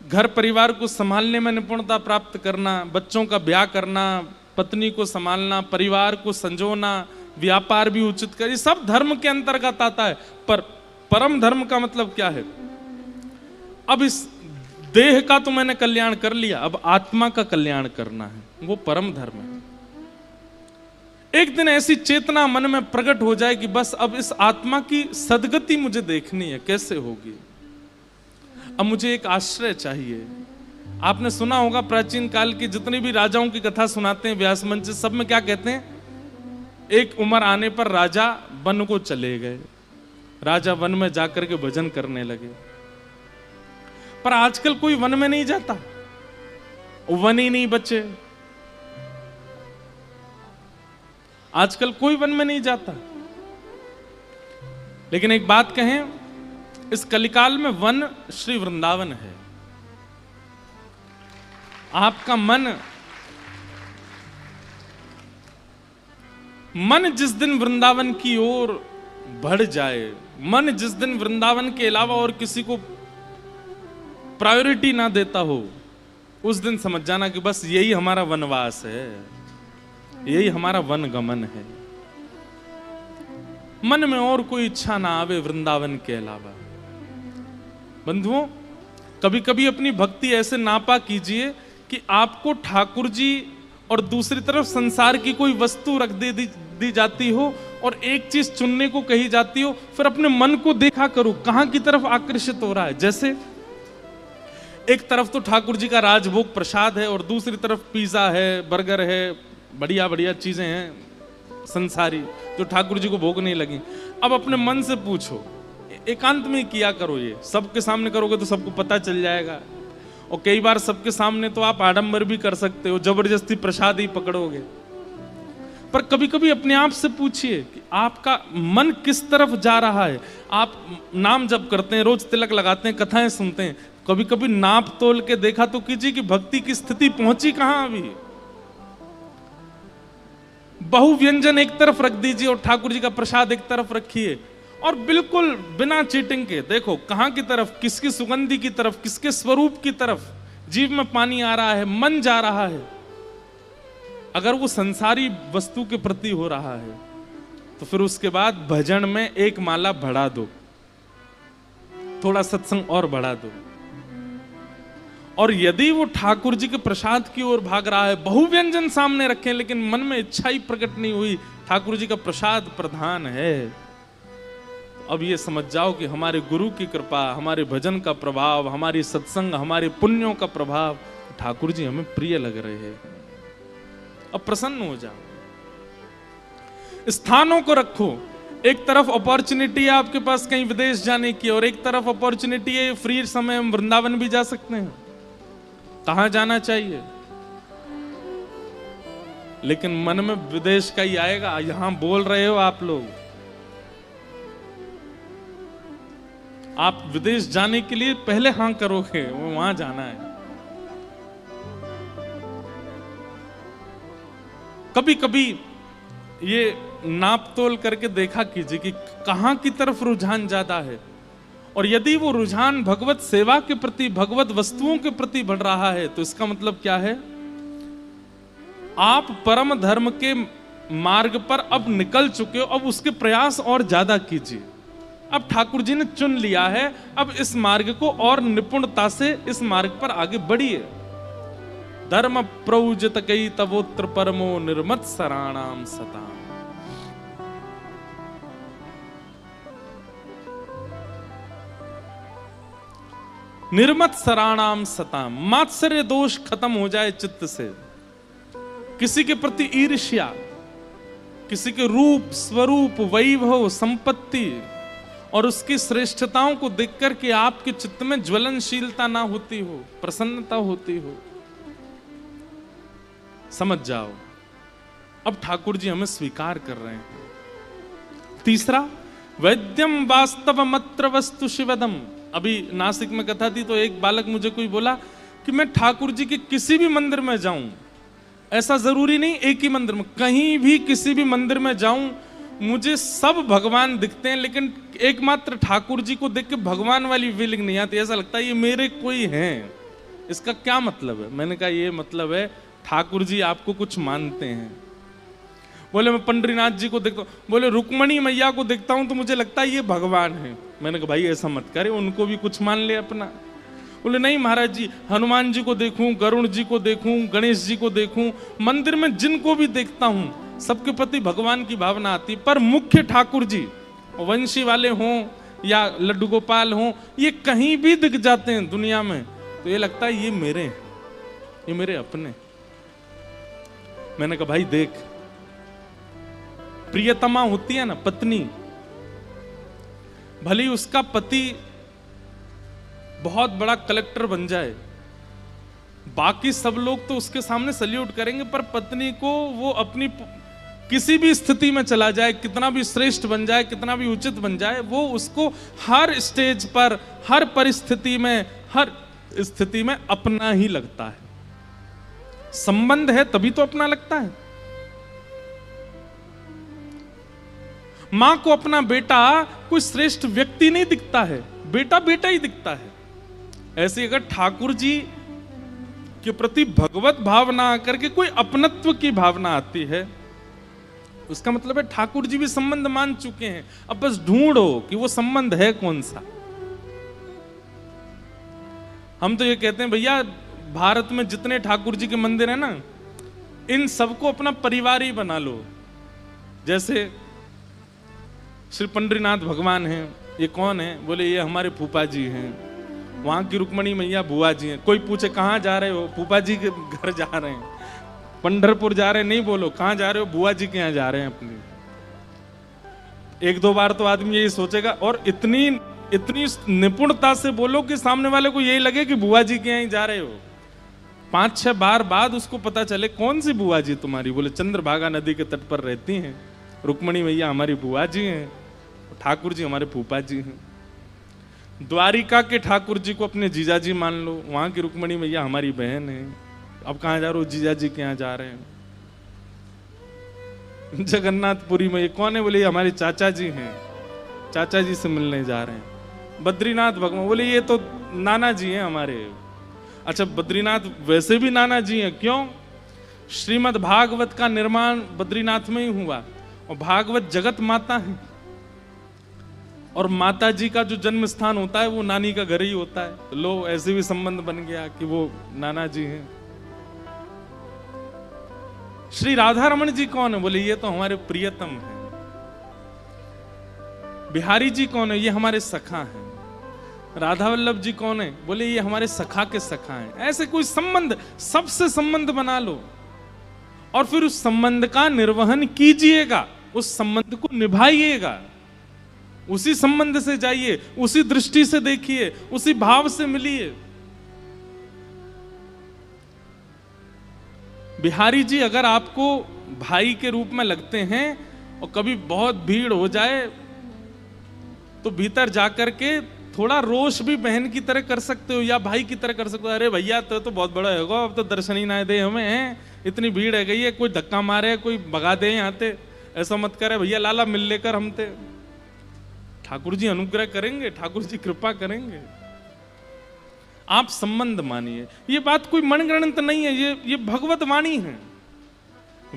[SPEAKER 1] घर परिवार को संभालने में निपुणता प्राप्त करना, बच्चों का ब्याह करना, पत्नी को संभालना, परिवार को संजोना, व्यापार भी उचित कर, ये सब धर्म के अंतर्गत आता है। पर परम धर्म का मतलब क्या है? अब इस देह का तो मैंने कल्याण कर लिया, अब आत्मा का कल्याण करना है, वो परम धर्म है। एक दिन ऐसी चेतना मन में प्रकट हो जाए कि बस अब इस आत्मा की सदगति मुझे देखनी है, कैसे होगी? अब मुझे एक आश्रय चाहिए। आपने सुना होगा प्राचीन काल की जितनी भी राजाओं की कथा सुनाते हैं व्यास मंच, सब में क्या कहते हैं? एक उम्र आने पर राजा वन को चले गए, राजा वन में जाकर के भजन करने लगे। पर आजकल कोई वन में नहीं जाता, वन ही नहीं बचे। आजकल कोई वन में नहीं जाता। लेकिन एक बात कहें, इस कलिकाल में वन श्री वृंदावन है। आपका मन जिस दिन वृंदावन की ओर बढ़ जाए, मन जिस दिन वृंदावन के अलावा और किसी को प्रायोरिटी ना देता हो, उस दिन समझ जाना कि बस यही हमारा वनवास है, यही हमारा वन गमन है। मन में और कोई इच्छा ना आवे वृंदावन के अलावा। बंधुओं, कभी कभी अपनी भक्ति ऐसे नापा कीजिए कि आपको ठाकुर जी और दूसरी तरफ संसार की कोई वस्तु रख दी जाती हो और एक चीज चुनने को कही जाती हो, फिर अपने मन को देखा करो कहां की तरफ आकर्षित हो रहा है। जैसे एक तरफ तो ठाकुर जी का राजभोग प्रसाद है और दूसरी तरफ पिज्जा है, बर्गर है, बढ़िया बढ़िया चीजें हैं संसारी जो ठाकुर जी को भोग नहीं लगी। अब अपने मन से पूछो, एकांत में किया करो, ये सबके सामने करोगे तो सबको पता चल जाएगा। और कई बार सबके सामने तो आप आडंबर भी कर सकते हो, जबरदस्ती प्रसाद ही पकड़ोगे। पर कभी कभी अपने आप से पूछिए कि आपका मन किस तरफ जा रहा है। आप नाम जप करते हैं, रोज तिलक लगाते हैं, कथाएं सुनते हैं, कभी कभी नाप तोल के देखा तो कीजिए कि भक्ति की स्थिति पहुंची कहां अभी। बहु व्यंजन एक तरफ रख दीजिए और ठाकुर जी का प्रसाद एक तरफ रखिए, और बिल्कुल बिना चीटिंग के देखो कहां की तरफ, किसकी सुगंधि की तरफ, किसके स्वरूप की तरफ जीव में पानी आ रहा है, मन जा रहा है। अगर वो संसारी वस्तु के प्रति हो रहा है तो फिर उसके बाद भजन में एक माला बढ़ा दो, थोड़ा सत्संग और बढ़ा दो। और यदि वो ठाकुर जी के प्रसाद की ओर भाग रहा है, बहुव्यंजन सामने रखें लेकिन मन में इच्छा ही प्रकट नहीं हुई, ठाकुर जी का प्रसाद प्रधान है, अब ये समझ जाओ कि हमारे गुरु की कृपा, हमारे भजन का प्रभाव, हमारी सत्संग, हमारे पुण्यों का प्रभाव, ठाकुर जी हमें प्रिय लग रहे हैं। अब प्रसन्न हो जाओ, स्थानों को रखो। एक तरफ अपॉर्चुनिटी है आपके पास कहीं विदेश जाने की, और एक तरफ अपॉर्चुनिटी है फ्री समय हम वृंदावन भी जा सकते हैं। कहां जाना चाहिए? लेकिन मन में विदेश का ही आएगा। यहां बोल रहे हो आप लोग, आप विदेश जाने के लिए पहले हां करोगे, वो वहां जाना है। कभी कभी ये नाप तोल करके देखा कीजिए कि कहां की तरफ रुझान ज्यादा है। और यदि वो रुझान भगवत सेवा के प्रति, भगवत वस्तुओं के प्रति बढ़ रहा है, तो इसका मतलब क्या है? आप परम धर्म के मार्ग पर अब निकल चुके हो, अब उसके प्रयास और ज्यादा कीजिए। अब ठाकुर जी ने चुन लिया है, अब इस मार्ग को और निपुणता से इस मार्ग पर आगे बढ़िए। धर्म प्रौजत कई तवोत्र परमो निर्मत सराणाम सता। निर्मत सराणाम सता, मात्सर्य दोष खत्म हो जाए चित्त से। किसी के प्रति ईर्ष्या, किसी के रूप, स्वरूप, वैभव, संपत्ति और उसकी श्रेष्ठताओं को देखकर के आपके चित्त में ज्वलनशीलता ना होती हो, प्रसन्नता होती हो, समझ जाओ अब ठाकुर जी हमें स्वीकार कर रहे हैं। तीसरा, वैद्यम वास्तव मत्र वस्तु शिवदम। अभी नासिक में कथा थी तो एक बालक मुझे कोई बोला कि मैं ठाकुर जी के किसी भी मंदिर में जाऊं, ऐसा जरूरी नहीं एक ही मंदिर में, कहीं भी किसी भी मंदिर में जाऊं मुझे सब भगवान दिखते हैं, लेकिन एकमात्र ठाकुर जी को देख के भगवान वाली फीलिंग नहीं आती, ऐसा लगता है ये मेरे कोई हैं। इसका क्या मतलब है? मैंने कहा ये मतलब है ठाकुर जी आपको कुछ मानते हैं। बोले मैं पंडरीनाथ जी को देखता हूँ, बोले रुक्मणी मैया को देखता हूं तो मुझे लगता है ये भगवान है। मैंने कहा भाई ऐसा मत करे, उनको भी कुछ मान ले अपना। बोले नहीं महाराज जी, हनुमान जी को देखूं, गरुण जी को देखूं, गणेश जी को देखूं, मंदिर में जिनको भी देखता हूं सबके प्रति भगवान की भावना आती, पर मुख्य ठाकुर जी वंशी वाले हों या लड्डू गोपाल हों, ये कहीं भी दिख जाते हैं दुनिया में तो ये लगता है ये मेरे, ये मेरे अपने। मैंने कहा भाई देख, प्रियतमा होती है ना पत्नी, भले उसका पति बहुत बड़ा कलेक्टर बन जाए, बाकी सब लोग तो उसके सामने सल्यूट करेंगे, पर पत्नी को वो अपनी किसी भी स्थिति में चला जाए, कितना भी श्रेष्ठ बन जाए, कितना भी उचित बन जाए, वो उसको हर स्टेज पर, हर परिस्थिति में, हर स्थिति में अपना ही लगता है। संबंध है तभी तो अपना लगता है। मां को अपना बेटा कोई श्रेष्ठ व्यक्ति नहीं दिखता है, बेटा बेटा ही दिखता है। ऐसे अगर ठाकुर जी के प्रति भगवत भावना आकर के कोई अपनत्व की भावना आती है, उसका मतलब है ठाकुर जी भी संबंध मान चुके हैं। अब बस ढूंढो कि वो संबंध है कौन सा। हम तो ये कहते हैं भैया भारत में जितने ठाकुर जी के मंदिर हैं ना, इन सबको अपना परिवार ही बना लो। जैसे श्री पंडरीनाथ भगवान हैं, ये कौन है? बोले ये हमारे फूफा जी हैं। वहां की रुक्मणी मैया बुआ जी हैं। कोई पूछे कहाँ जा रहे हो? फूफा जी के घर जा रहे हैं। पंढरपुर जा रहे हैं, नहीं बोलो कहाँ जा रहे हो? बुआ जी के यहाँ जा रहे हैं अपनी। एक दो बार तो आदमी यही सोचेगा, और इतनी निपुणता से बोलो कि सामने वाले को यही लगे कि बुआ जी के यहाँ ही जा रहे हो। 5-6 बार बाद उसको पता चले कौन सी बुआ जी तुम्हारी? बोले चंद्रभागा नदी के तट पर रहती हैं, रुक्मणी मैया हमारी बुआ जी हैं, ठाकुर जी हमारे फूफा जी हैं। द्वारिका के ठाकुर जी को अपने जीजा जी मान लो, वहां की रुक्मणी मैया हमारी बहन है। अब कहाँ जा रहे हो? जीजा जी के यहाँ जा रहे हैं। जगन्नाथपुरी में ये कौन है? बोले ये हमारे चाचा जी हैं, चाचा जी से मिलने जा रहे हैं। बद्रीनाथ भगवान, बोले ये तो नाना जी हैं हमारे। अच्छा बद्रीनाथ वैसे भी नाना जी हैं, क्यों? श्रीमद् भागवत का निर्माण बद्रीनाथ में ही हुआ, और भागवत जगत माता है, और माता जी का जो जन्म स्थान होता है वो नानी का घर ही होता है। तो लो ऐसे भी संबंध बन गया कि वो नाना जी हैं। श्री राधा रमन जी कौन है? बोले ये तो हमारे प्रियतम हैं। बिहारी जी कौन है? ये हमारे सखा हैं। राधा वल्लभ जी कौन है? बोले ये हमारे सखा के सखा हैं। ऐसे कोई संबंध, सबसे संबंध बना लो और फिर उस संबंध का निर्वहन कीजिएगा, उस संबंध को निभाइएगा, उसी संबंध से जाइए, उसी दृष्टि से देखिए, उसी भाव से मिलिए। बिहारी जी अगर आपको भाई के रूप में लगते हैं और कभी बहुत भीड़ हो जाए तो भीतर जाकर के थोड़ा रोष भी बहन की तरह कर सकते हो या भाई की तरह कर सकते हो। अरे भैया तो बहुत बड़ा होगा, अब तो दर्शन ही ना दे हमें, हैं इतनी भीड़ है गई है, कोई धक्का मारे, कोई भगा दे यहाँ से, ऐसा मत करे भैया लाला मिल लेकर हमते। ठाकुर जी अनुग्रह करेंगे, ठाकुर जी कृपा करेंगे। आप संबंध मानिए, ये बात कोई मनगणंत नहीं है, ये भगवत वाणी है।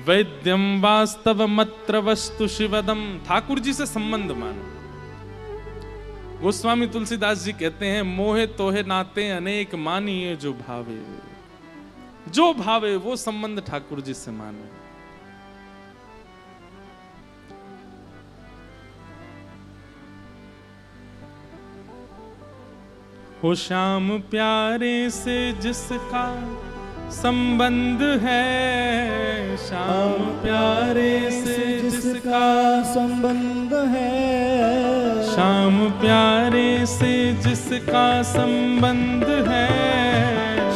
[SPEAKER 1] वैद्यम वास्तव मत्र वस्तु शिवदम, ठाकुर जी से संबंध मानो। गोस्वामी तुलसीदास जी कहते हैं मोहे तोहे नाते अनेक मानिए जो भावे, जो भावे वो संबंध ठाकुर जी से माने। हो श्याम प्यारे से जिसका संबंध है, श्याम प्यारे से जिसका
[SPEAKER 2] संबंध है,
[SPEAKER 1] श्याम प्यारे से जिसका संबंध है,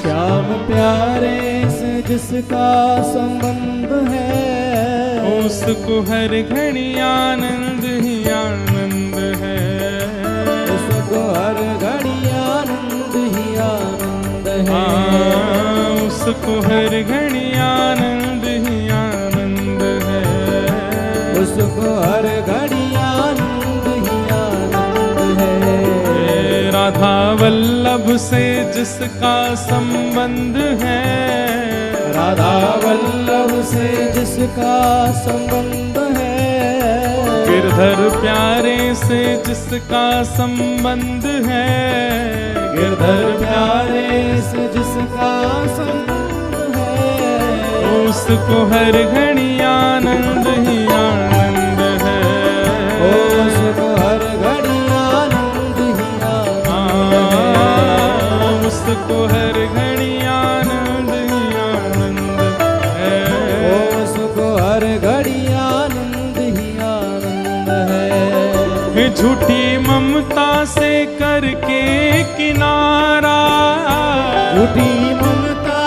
[SPEAKER 2] श्याम प्यारे से जिसका संबंध है,
[SPEAKER 1] उसको हर घड़ी आनंद ही आनंद है,
[SPEAKER 2] उसको हर घड़ी आनंद ही आनंद है,
[SPEAKER 1] उसको हर घड़ी आनंद ही आनंद है,
[SPEAKER 2] उसको हर घड़ी आनंद ही आनंद है।
[SPEAKER 1] राधा वल्लभ से जिसका संबंध है,
[SPEAKER 2] राधा वल्लभ से जिसका संबंध है,
[SPEAKER 1] गिरधर प्यारे से जिसका संबंध है,
[SPEAKER 2] गिरधर प्यारे से जिसका संबंध है,
[SPEAKER 1] उसको हर घड़ी आनंद ही आनंद है,
[SPEAKER 2] उसको हर घड़ी आनंद ही आनंद है,
[SPEAKER 1] उसको हर घड़ी आनंद ही आनंद है,
[SPEAKER 2] उसको हर घड़ी आनंद ही आनंद है।
[SPEAKER 1] झूठी ममता से करके किनारा,
[SPEAKER 2] झूठी ममता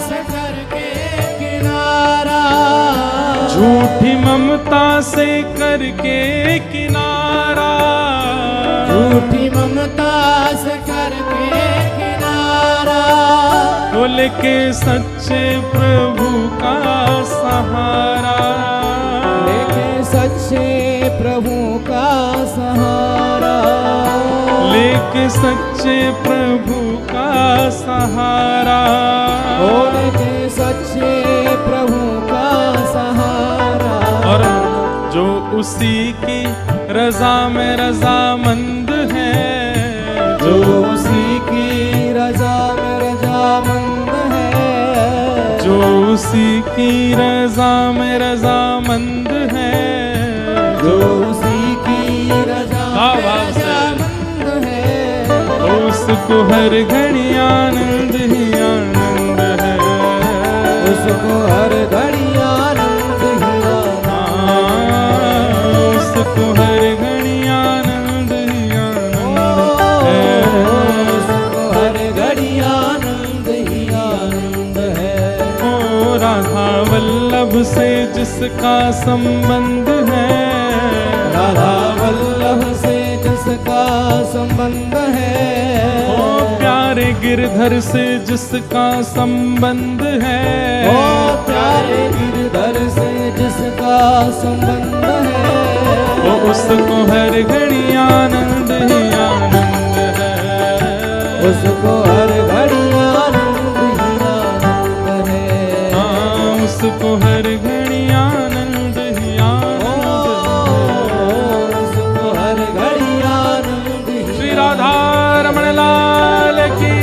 [SPEAKER 2] से करके किनारा,
[SPEAKER 1] झूठी ममता से करके किनारा,
[SPEAKER 2] झूठी ममता से करके किनारा,
[SPEAKER 1] बोल के सच्चे प्रभु का सहारा,
[SPEAKER 2] लेके सच्चे प्रभु का सहारा,
[SPEAKER 1] लेके सच्चे प्रभु का सहारा,
[SPEAKER 2] लेके सच्चे प्रभु का सहारा,
[SPEAKER 1] और जो उसी की रजा में रजामंद है,
[SPEAKER 2] जो उसी की रजा में रजामंद है,
[SPEAKER 1] जो उसी की रजा में रजामंद है,
[SPEAKER 2] जो उसी की रजा में रजामंद है,
[SPEAKER 1] उसको हर घड़ी आनंद ही आनंद है,
[SPEAKER 2] उसको हर घड़ी आनंद ही आनंद है,
[SPEAKER 1] उसको हर घड़ी आनंद ही आनंद है,
[SPEAKER 2] उसको हर घड़ी आनंद ही आनंद है।
[SPEAKER 1] ओ राधा वल्लभ से जिसका संबंध है,
[SPEAKER 2] राधा वल्लभ से जिसका संबंध है,
[SPEAKER 1] ओ प्यारे गिरधर से जिसका संबंध है,
[SPEAKER 2] ओ प्यारे गिरधर से जिसका संबंध है,
[SPEAKER 1] वो उसको हर घड़ी आनंद ही आनंद है,
[SPEAKER 2] उसको हर घड़ी आनंद ही आनंद है,
[SPEAKER 1] हाँ उसको हर घड़ी आनंद ही आनंद है,
[SPEAKER 2] उसको हर घड़ी आनंद ही।
[SPEAKER 1] श्री राधा रमण लाल की।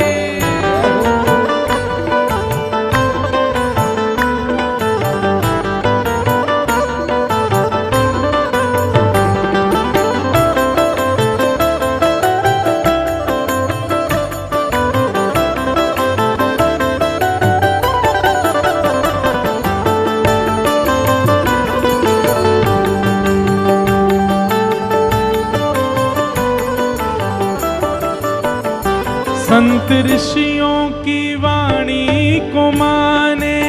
[SPEAKER 1] संत ऋषियों की वाणी को माने,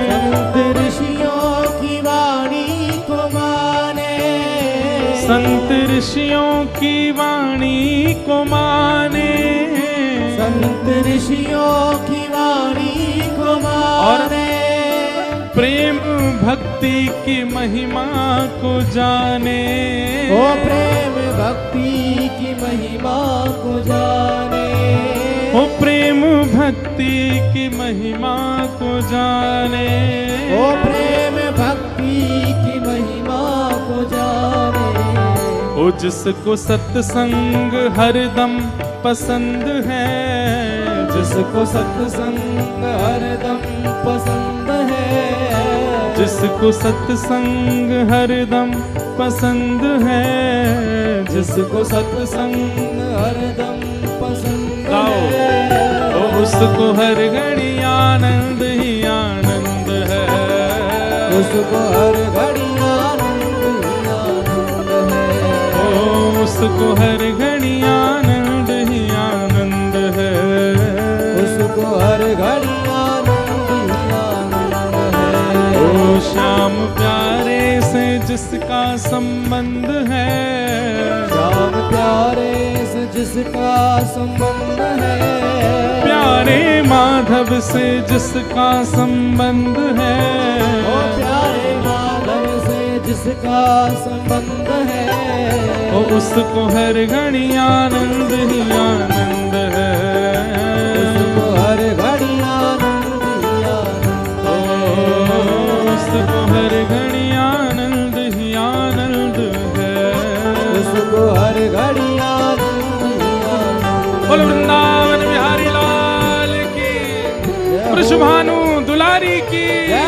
[SPEAKER 2] संत ऋषियों की वाणी को माने,
[SPEAKER 1] संत ऋषियों की वाणी को माने,
[SPEAKER 2] संत ऋषियों की वाणी को माने,
[SPEAKER 1] प्रेम भक्ति की महिमा को जाने,
[SPEAKER 2] ओ प्रेम भक्ति की महिमा को जाने,
[SPEAKER 1] ओ प्रेम भक्ति की महिमा को जाने,
[SPEAKER 2] ओ प्रेम भक्ति की महिमा को जाने।
[SPEAKER 1] ओ जिसको सत्संग हरदम पसंद है,
[SPEAKER 2] जिसको सत्संग हरदम पसंद है,
[SPEAKER 1] जिसको सत्संग हरदम पसंद है,
[SPEAKER 2] जिसको सत्संग हरदम पसंद
[SPEAKER 1] गाओ।
[SPEAKER 2] है,
[SPEAKER 1] ओ उसको हर घड़ी आनंद ही आनंद है,
[SPEAKER 2] उसको हर घड़ी आनंद ही आनंद है,
[SPEAKER 1] ओ उसको हर घड़ी आनंद ही आनंद है,
[SPEAKER 2] उसको हर घड़ी आनंद ही आनंद है।
[SPEAKER 1] ओ श्याम प्यारे से जिसका संबंध है,
[SPEAKER 2] श्याम प्यारे से जिसका संबंध है,
[SPEAKER 1] प्यारे माधव से जिसका संबंध है,
[SPEAKER 2] ओ प्यारे माधव से जिसका संबंध है,
[SPEAKER 1] ओ उसको हर घड़ी आनंद ही आनंद है,
[SPEAKER 2] उसको हर घड़ी आनंद ही आनंद
[SPEAKER 1] ओ
[SPEAKER 2] है,
[SPEAKER 1] उसको हर घड़ी आनंद ही आनंद है,
[SPEAKER 2] उसको हर घड़ी आनंद ही आनंद
[SPEAKER 1] बोल वृंदावन बिहारी लाल की, वृषभानु दुलारी की।
[SPEAKER 2] है।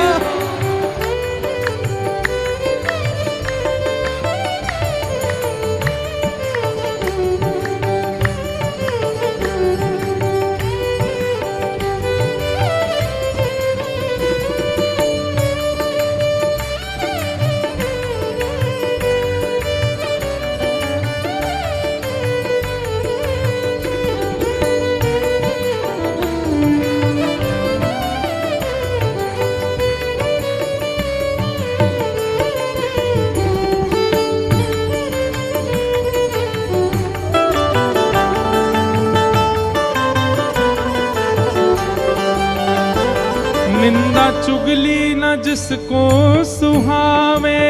[SPEAKER 1] निंदा चुगली न जिसको सुहावे,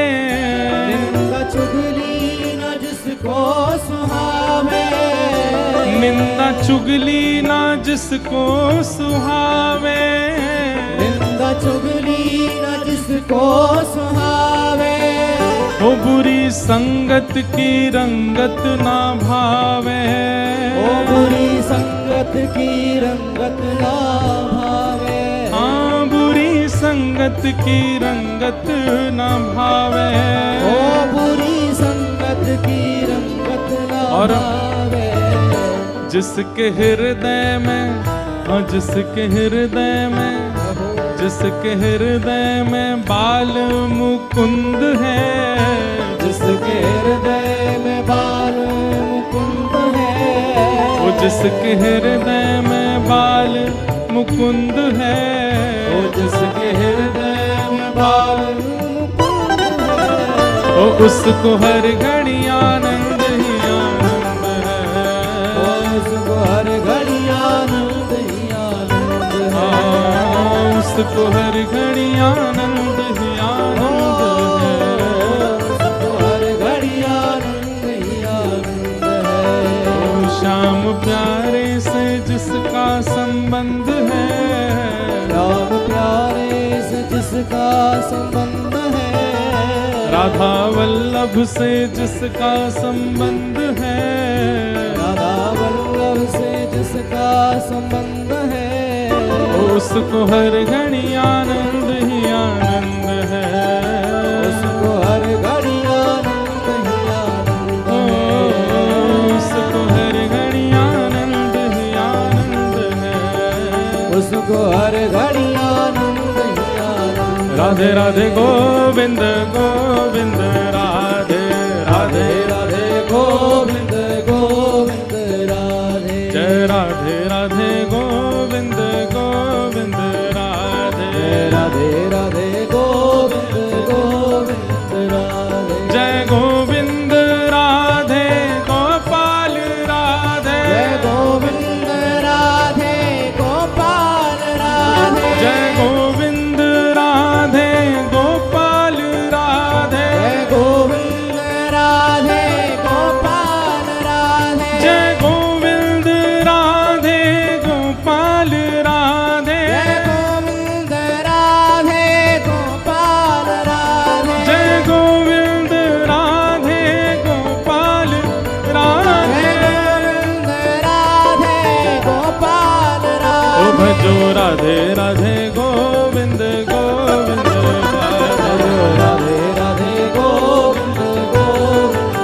[SPEAKER 2] निंदा चुगली न जिसको सुहावे,
[SPEAKER 1] निंदा चुगली न जिसको सुहावे,
[SPEAKER 2] निंदा चुगली न जिसको सुहावे,
[SPEAKER 1] ओ बुरी संगत की रंगत ना भावे,
[SPEAKER 2] ओ बुरी संगत की रंगत ना भावे,
[SPEAKER 1] हाँ बुरी संगत की रंगत ना भावे,
[SPEAKER 2] ओ बुरी संगत की रंगत ना
[SPEAKER 1] और
[SPEAKER 2] भावे।
[SPEAKER 1] जिसके हृदय में, हाँ जिसके हृदय में, जिसके हृदय में बाल मुकुंद है,
[SPEAKER 2] जिसके हृदय में बाल मुकुंद है,
[SPEAKER 1] ओ जिसके हृदय में बाल मुकुंद है,
[SPEAKER 2] ओ जिसके हृदय में बाल मुकुंद है,
[SPEAKER 1] ओ उसको हर घड़ी आनंद ही आनंद है,
[SPEAKER 2] ओ उसको हर घड़ी आनंद ही आनंद है,
[SPEAKER 1] हाँ उसको हर घड़ी आनंद ही आनंद है,
[SPEAKER 2] उसको हर घड़ी आनंद ही आनंद है।
[SPEAKER 1] ओ श्याम प्यारे से जिसका संबंध है,
[SPEAKER 2] श्याम प्यारे से जिसका संबंध है,
[SPEAKER 1] राधा वल्लभ से जिसका संबंध है,
[SPEAKER 2] राधा वल्लभ से जिसका संबंध है,
[SPEAKER 1] उसको हर घड़ी आनंद ही आनंद है,
[SPEAKER 2] उसको हर घड़ी आनंद ही आनंद है,
[SPEAKER 1] उसको हर घड़ी आनंद ही आनंद है,
[SPEAKER 2] उसको हर घड़ी आनंद ही आनंद।
[SPEAKER 1] राधे राधे गोविंद गोविंद राधे राधे
[SPEAKER 2] राधे गोविंद गोविंद राधे,
[SPEAKER 1] जय राधे राधे गोविंद गोविंद राधे
[SPEAKER 2] राधे राधे गोविंद गोविंद राधे,
[SPEAKER 1] जय गोविंद राधे गोपाल राधे,
[SPEAKER 2] जय गोविंद राधे गोपाल राधे,
[SPEAKER 1] जय गोविंद राधे भजो राधे राधे गोविंद गोविंद
[SPEAKER 2] भजो राधे राधे गोविंद गोविंद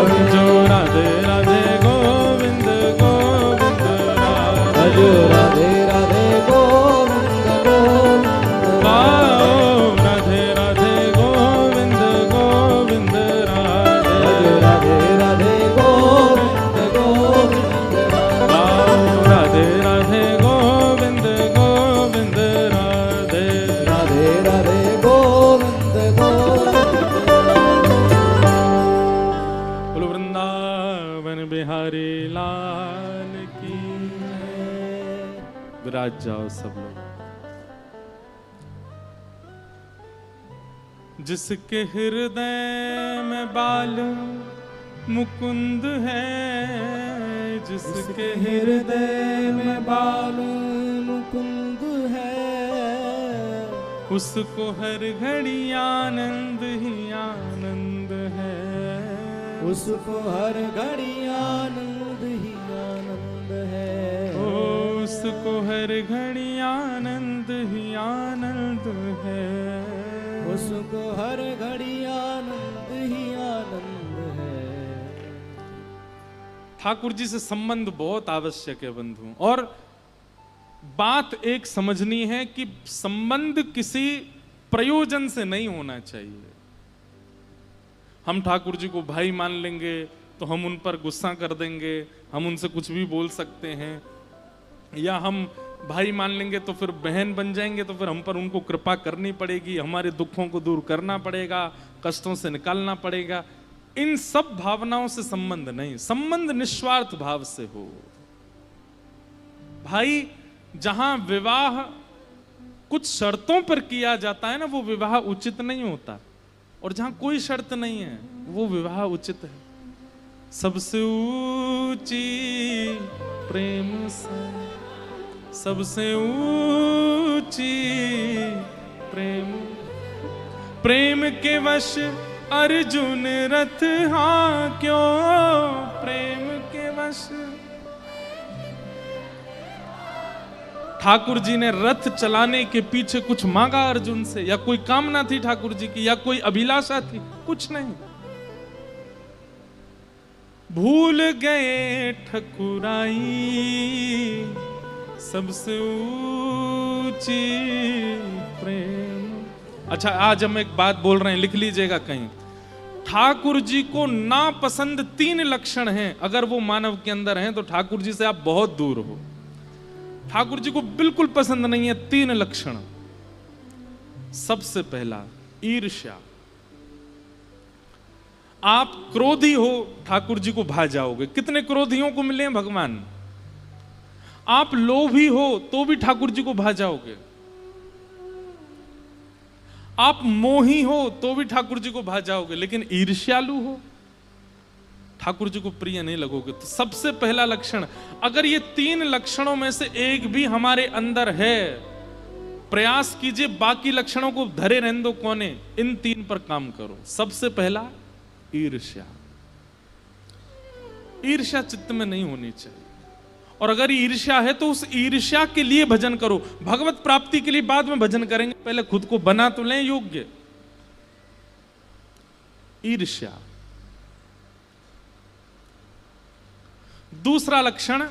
[SPEAKER 1] भजो राधे राधे गोविंद गोविंद
[SPEAKER 2] भजो राधे राधे गोविंद गोविंद
[SPEAKER 1] गाओ राधे राधे गोविंद गोविंद
[SPEAKER 2] भजो राधे राधे गोविंद गोविंद
[SPEAKER 1] गाओ राधे राधे गोविंद गोविंद राधे
[SPEAKER 2] राधे राधे गोविंद गोविंद
[SPEAKER 1] बोलो वृंदावन बिहारी लाल की विराज जाओ सब लोग। जिसके हृदय में बाल मुकुंद है, जिसके
[SPEAKER 2] हृदय में बाल मुकुंद है,
[SPEAKER 1] उसको हर घड़ी आनंद ही आनंद है,
[SPEAKER 2] उसको हर घड़ी आनंद ही आनंद है,
[SPEAKER 1] उसको हर घड़ी आनंद ही आनंद है,
[SPEAKER 2] उसको हर घड़ी आनंद ही आनंद है।
[SPEAKER 1] ठाकुर जी से संबंध बहुत आवश्यक है बंधु। और बात एक समझनी है कि संबंध किसी प्रयोजन से नहीं होना चाहिए। हम ठाकुर जी को भाई मान लेंगे तो हम उन पर गुस्सा कर देंगे, हम उनसे कुछ भी बोल सकते हैं, या हम भाई मान लेंगे तो फिर बहन बन जाएंगे तो फिर हम पर उनको कृपा करनी पड़ेगी, हमारे दुखों को दूर करना पड़ेगा, कष्टों से निकालना पड़ेगा। इन सब भावनाओं से संबंध नहीं, संबंध निस्वार्थ भाव से हो। भाई जहां विवाह कुछ शर्तों पर किया जाता है ना, वो विवाह उचित नहीं होता, और जहां कोई शर्त नहीं है वो विवाह उचित है। सबसे ऊंची प्रेम से, सबसे ऊंची प्रेम, प्रेम के वश अर्जुन रथ, हाँ क्यों प्रेम के वश। ठाकुर जी ने रथ चलाने के पीछे कुछ मांगा अर्जुन से, या कोई कामना थी ठाकुर जी की, या कोई अभिलाषा थी? कुछ नहीं। भूल गए ठकुराई सबसे ऊंची प्रेम। अच्छा, आज हम एक बात बोल रहे हैं, लिख लीजिएगा कहीं। ठाकुर जी को नापसंद 3 लक्षण हैं, अगर वो मानव के अंदर हैं तो ठाकुर जी से आप बहुत दूर हो। ठाकुर जी को बिल्कुल पसंद नहीं है 3 लक्षण। सबसे पहला ईर्ष्या। आप क्रोधी हो ठाकुर जी को भा जाओगे। कितने क्रोधियों को मिले हैं भगवान। आप लोभी हो तो भी ठाकुर जी को भा जाओगे। आप मोही हो तो भी ठाकुर जी को भा जाओगे, लेकिन ईर्ष्यालु हो ठाकुर जी को प्रिय नहीं लगोगे। तो सबसे पहला लक्षण, अगर ये 3 लक्षणों में से एक भी हमारे अंदर है, प्रयास कीजिए बाकी लक्षणों को धरे रहने दो कोने, इन 3 पर काम करो। सबसे पहला ईर्ष्या। ईर्ष्या चित्त में नहीं होनी चाहिए, और अगर ईर्ष्या है तो उस ईर्ष्या के लिए भजन करो। भगवत प्राप्ति के लिए बाद में भजन करेंगे, पहले खुद को बना तो लें योग्य। ईर्ष्या। दूसरा लक्षण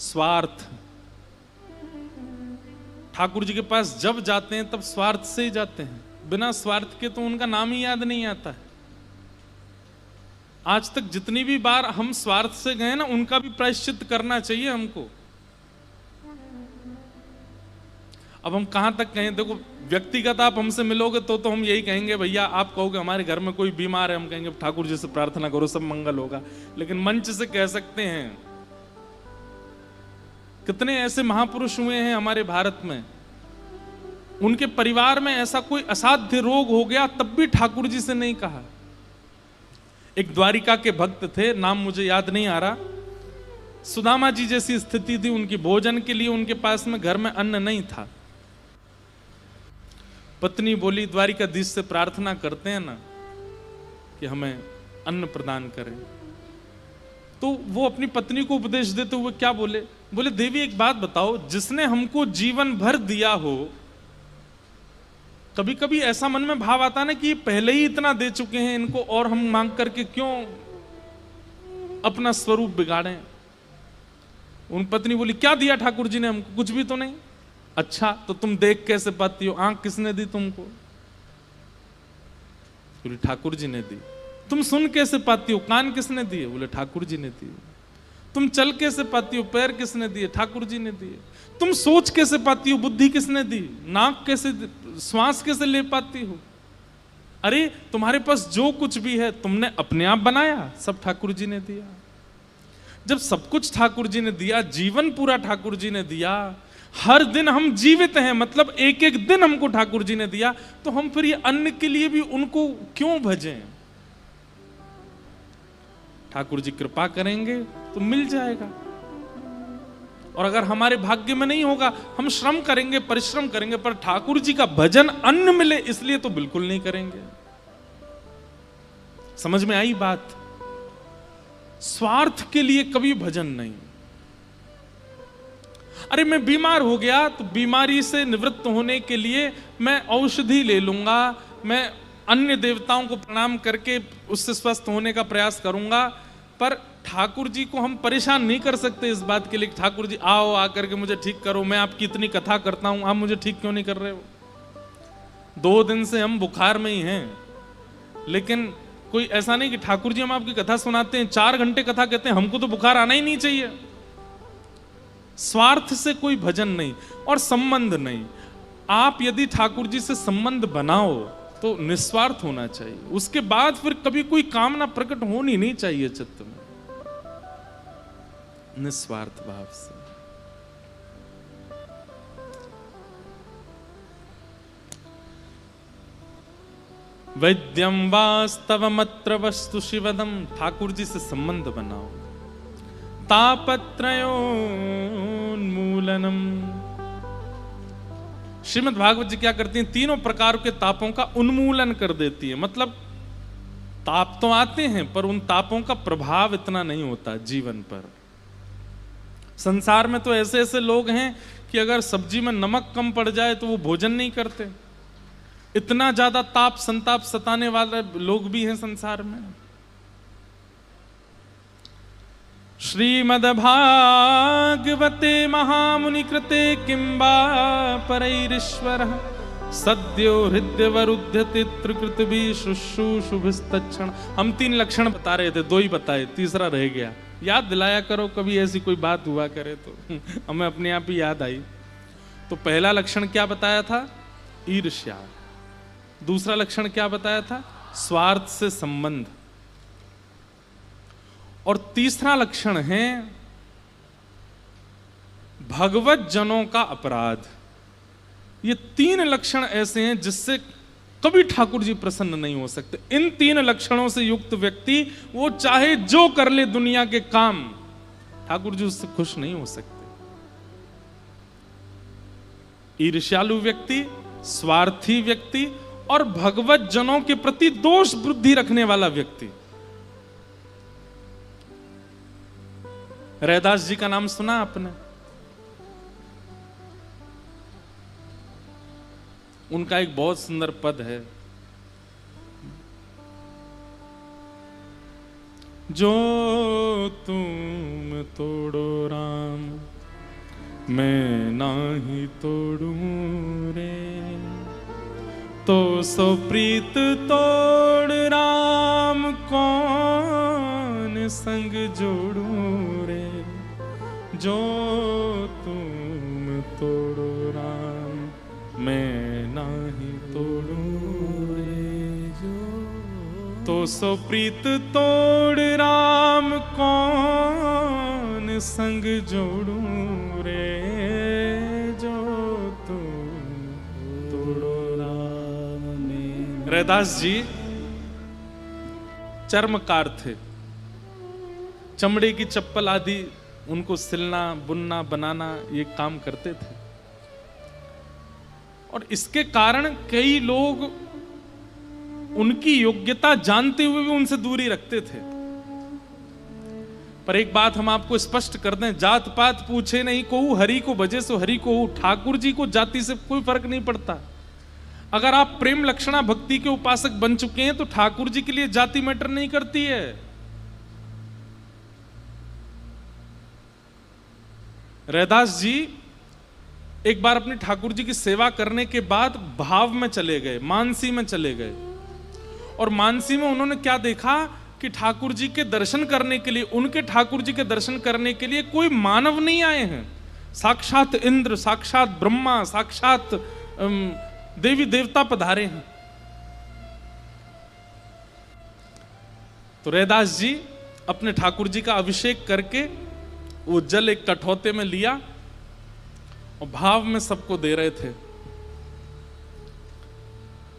[SPEAKER 1] स्वार्थ। ठाकुर जी के पास जब जाते हैं तब स्वार्थ से ही जाते हैं, बिना स्वार्थ के तो उनका नाम ही याद नहीं आता है। आज तक जितनी भी बार हम स्वार्थ से गए ना, उनका भी प्रायश्चित करना चाहिए हमको। अब हम कहां तक कहें, देखो व्यक्तिगत आप हमसे मिलोगे तो हम यही कहेंगे, भैया आप कहोगे हमारे घर में कोई बीमार है, हम कहेंगे ठाकुर जी से प्रार्थना करो सब मंगल होगा। लेकिन मंच से कह सकते हैं। कितने ऐसे महापुरुष हुए हैं हमारे भारत में, उनके परिवार में ऐसा कोई असाध्य रोग हो गया तब भी ठाकुर जी से नहीं कहा। एक द्वारिका के भक्त थे, नाम मुझे याद नहीं आ रहा। सुदामा जी जैसी स्थिति थी उनकी, भोजन के लिए उनके पास में घर में अन्न नहीं था। पत्नी बोली, द्वारिकाधीश से प्रार्थना करते हैं ना कि हमें अन्न प्रदान करें। तो वो अपनी पत्नी को उपदेश देते हुए क्या बोले, बोले देवी एक बात बताओ, जिसने हमको जीवन भर दिया हो, कभी कभी ऐसा मन में भाव आता ना कि ये पहले ही इतना दे चुके हैं, इनको और हम मांग करके क्यों अपना स्वरूप बिगाड़ें। उन पत्नी बोली क्या दिया ठाकुर जी ने हमको? कुछ भी तो नहीं। अच्छा तो तुम देख कैसे पाती हो? आंख किसने दी तुमको? बोले ठाकुर जी ने दी। तुम सुन कैसे पाती हो? कान किसने दिए? बोले ठाकुर जी ने दिए। तुम चल कैसे पाती हो? पैर किसने दिए? ठाकुर जी ने दिए। तुम सोच कैसे पाती हो? बुद्धि किसने दी? नाक कैसे, श्वास कैसे ले पाती हो? अरे तुम्हारे पास जो कुछ भी है तुमने अपने आप बनाया, सब ठाकुर जी ने दिया। जब सब कुछ ठाकुर जी ने दिया, जीवन पूरा ठाकुर जी ने दिया, हर दिन हम जीवित हैं, मतलब एक एक दिन हमको ठाकुर जी ने दिया, तो हम फिर ये अन्न के लिए भी उनको क्यों भजें? ठाकुर जी कृपा करेंगे तो मिल जाएगा, और अगर हमारे भाग्य में नहीं होगा, हम श्रम करेंगे, परिश्रम करेंगे, पर ठाकुर जी का भजन अन्न मिले इसलिए तो बिल्कुल नहीं करेंगे। समझ में आई बात? स्वार्थ के लिए कभी भजन नहीं। अरे मैं बीमार हो गया तो बीमारी से निवृत्त होने के लिए मैं औषधि ले लूंगा, मैं अन्य देवताओं को प्रणाम करके उससे स्वस्थ होने का प्रयास करूंगा, पर ठाकुर जी को हम परेशान नहीं कर सकते इस बात के लिए ठाकुर जी आओ आकर के मुझे ठीक करो, मैं आपकी इतनी कथा करता हूं, आप मुझे ठीक क्यों नहीं कर रहे हो? 2 दिन से हम बुखार में ही हैं, लेकिन कोई ऐसा नहीं कि ठाकुर जी हम आपकी कथा सुनाते हैं, 4 घंटे कथा कहते हैं, हमको तो बुखार आना ही नहीं चाहिए। स्वार्थ से कोई भजन नहीं और संबंध नहीं। आप यदि ठाकुर जी से संबंध बनाओ तो निस्वार्थ होना चाहिए, उसके बाद फिर कभी कोई कामना प्रकट होनी नहीं चाहिए चित्त में, निस्वार्थ भाव से। वैद्यम वास्तवमत्र वस्तु शिवदम, ठाकुर जी से संबंध बनाओ। तापत्रयोन्मूलनम, श्रीमद् भागवत जी क्या करती हैं? तीनों प्रकार के तापों का उन्मूलन कर देती है। मतलब ताप तो आते हैं पर उन तापों का प्रभाव इतना नहीं होता जीवन पर। संसार में तो ऐसे ऐसे लोग हैं कि अगर सब्जी में नमक कम पड़ जाए तो वो भोजन नहीं करते, इतना ज्यादा ताप संताप सताने वाले लोग भी हैं संसार में। श्रीमद्भागवते महामुनि कृते किंबा परैरीश्वरः सद्यो हृदयवरुध्यते त्रिकृतभि शुश्रूषुभिस्तक्षण। हम 3 लक्षण बता रहे थे, 2 ही बताए, तीसरा रह गया। याद दिलाया करो, कभी ऐसी कोई बात हुआ करे तो हमें अपने आप ही याद आई। तो पहला लक्षण क्या बताया था? ईर्ष्या। दूसरा लक्षण क्या बताया था? स्वार्थ से संबंध। और तीसरा लक्षण है भगवत जनों का अपराध। ये 3 लक्षण ऐसे हैं जिससे कभी ठाकुर जी प्रसन्न नहीं हो सकते। इन 3 लक्षणों से युक्त व्यक्ति वो चाहे जो कर ले दुनिया के काम, ठाकुर जी उससे खुश नहीं हो सकते। ईर्ष्यालु व्यक्ति, स्वार्थी व्यक्ति और भगवत जनों के प्रति दोष बुद्धि रखने वाला व्यक्ति। रैदास जी का नाम सुना आपने? उनका एक बहुत सुंदर पद है, जो तुम तोड़ो राम मैं नाही तोड़ूं रे, तो सो प्रीत तोड़ राम कौन संग जोड़ूं रे, जो तुम तोड़ो राम मैं नाही तोड़ूं रे, जो तो सो प्रीत तोड़ राम कौन संग जोड़ूं रे, जो तुम तोड़ो राम में। रैदास जी चर्मकार थे, चमड़े की चप्पल आदि उनको सिलना बुनना बनाना ये काम करते थे, और इसके कारण कई लोग उनकी योग्यता जानते हुए भी उनसे दूरी रखते थे। पर एक बात हम आपको स्पष्ट कर दें, जात पात पूछे नहीं कोऊ, हरि को भजे सो हरि को। ठाकुर जी को जाति से कोई फर्क नहीं पड़ता। अगर आप प्रेम लक्षणा भक्ति के उपासक बन चुके हैं तो ठाकुर जी के लिए जाति मैटर नहीं करती है। रैदास जी एक बार अपनी ठाकुर जी की सेवा करने के बाद भाव में चले गए, मानसी में चले गए। और मानसी में उन्होंने क्या देखा कि ठाकुर जी के दर्शन करने के लिए, उनके ठाकुर जी के दर्शन करने के लिए कोई मानव नहीं आए हैं। साक्षात इंद्र, साक्षात ब्रह्मा, साक्षात देवी देवता पधारे हैं। तो रैदास जी अपने ठाकुर जी का अभिषेक करके वो जल एक कठौते में लिया और भाव में सबको दे रहे थे।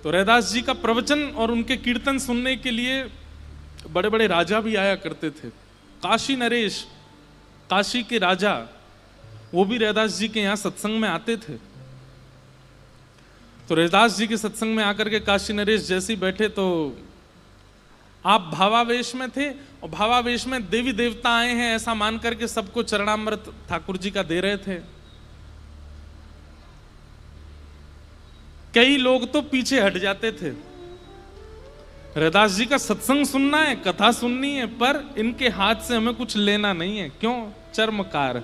[SPEAKER 1] तो रैदास जी का प्रवचन और उनके कीर्तन सुनने के लिए बड़े बड़े राजा भी आया करते थे। काशी नरेश, काशी के राजा, वो भी रैदास जी के यहाँ सत्संग में आते थे। तो रैदास जी के सत्संग में आकर के काशी नरेश जैसे ही बैठे तो आप भावावेश में थे, और भावावेश में देवी देवता आए हैं ऐसा मान करके सबको चरणामृत ठाकुर जी का दे रहे थे। कई लोग तो पीछे हट जाते थे। रैदास जी का सत्संग सुनना है, कथा सुननी है, पर इनके हाथ से हमें कुछ लेना नहीं है। क्यों? चर्मकार है।